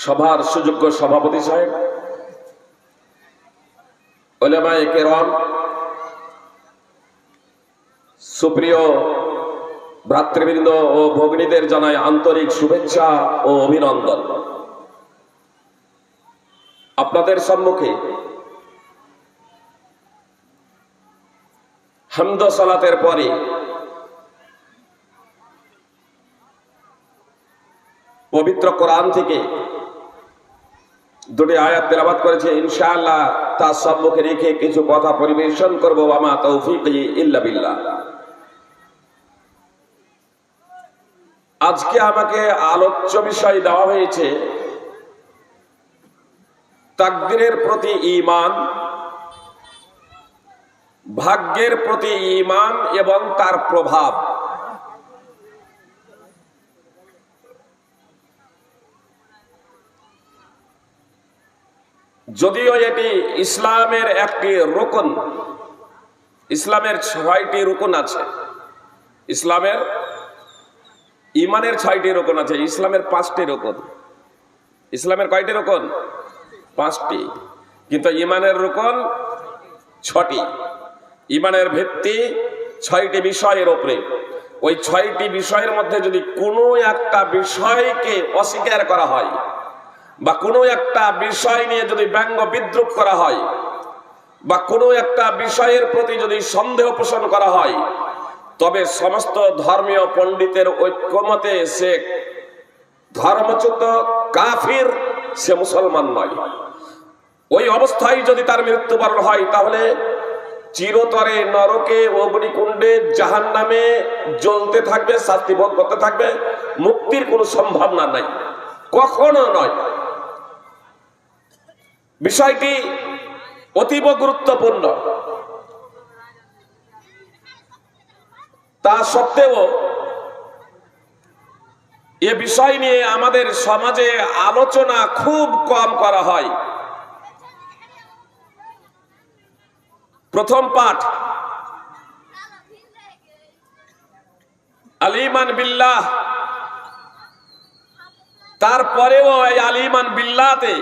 সভার সুযোগ্য সভাপতি সাহেব, উলামায়ে কেরাম, সুপ্রিয় ভ্রাতৃবৃন্দ ও ভগ্নীদের জানাই আন্তরিক শুভেচ্ছা ও অভিনন্দন। আপনাদের সম্মুখে হামদ সালাতের পরে পবিত্র কোরআন থেকে দুটি আয়াত তেলাওয়াত করেছে। ইনশাআল্লাহ তার সম্মুখে রেখে কিছু কথা পরিবেশন করবো। ওয়া তৌফিকি ইল্লা বিল্লাহ। আজকে আমাকে আলোচ্য বিষয় দেওয়া হয়েছে তাকদীরের প্রতি ঈমান, ভাগ্যের প্রতি ঈমান এবং তার প্রভাব। যদিও এটি ইসলামের একটি রুকন, ইসলামের 6টি রুকন আছে। ইসলামের ঈমানের 6টি রুকন আছে, ইসলামের 5টি রুকন। ইসলামের কয়টি রুকন? 5টি, কিন্তু ঈমানের রুকন 6টি। ঈমানের ভিত্তি 6টি বিষয়ের উপরে। ওই 6টি বিষয়ের মধ্যে যদি কোনো একটা বিষয়কে অস্বীকার করা হয় বা কোনো একটা বিষয় নিয়ে যদি ব্যঙ্গ বিদ্রুপ করা হয় বা কোনো একটা বিষয়ের প্রতি যদি সন্দেহ পোষণ করা হয়, তবে সমস্ত ধর্মীয় পণ্ডিতের ঐক্যমতে সে ধর্মচ্যুত, কাফির, সে মুসলমান নয়। ওই অবস্থায় যদি তার মৃত্যুবরণ হয় তাহলে চিরতরে নরকে, অগ্নিকুণ্ডে, জাহান্নামে জ্বলতে থাকবে, শাস্তি ভোগ করতে থাকবে। মুক্তির কোনো সম্ভাবনা নাই, কখনো নয়। বিষয়টি অতীব গুরুত্বপূর্ণ। তা সত্ত্বেও এ বিষয় নিয়ে আমাদের সমাজে আলোচনা খুব কম করা হয়। প্রথম পাঠ আলিমান বিল্লাহ, তারপরেও এই আলিমান বিল্লাহতে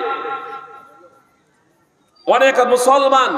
অনেক মুসলমান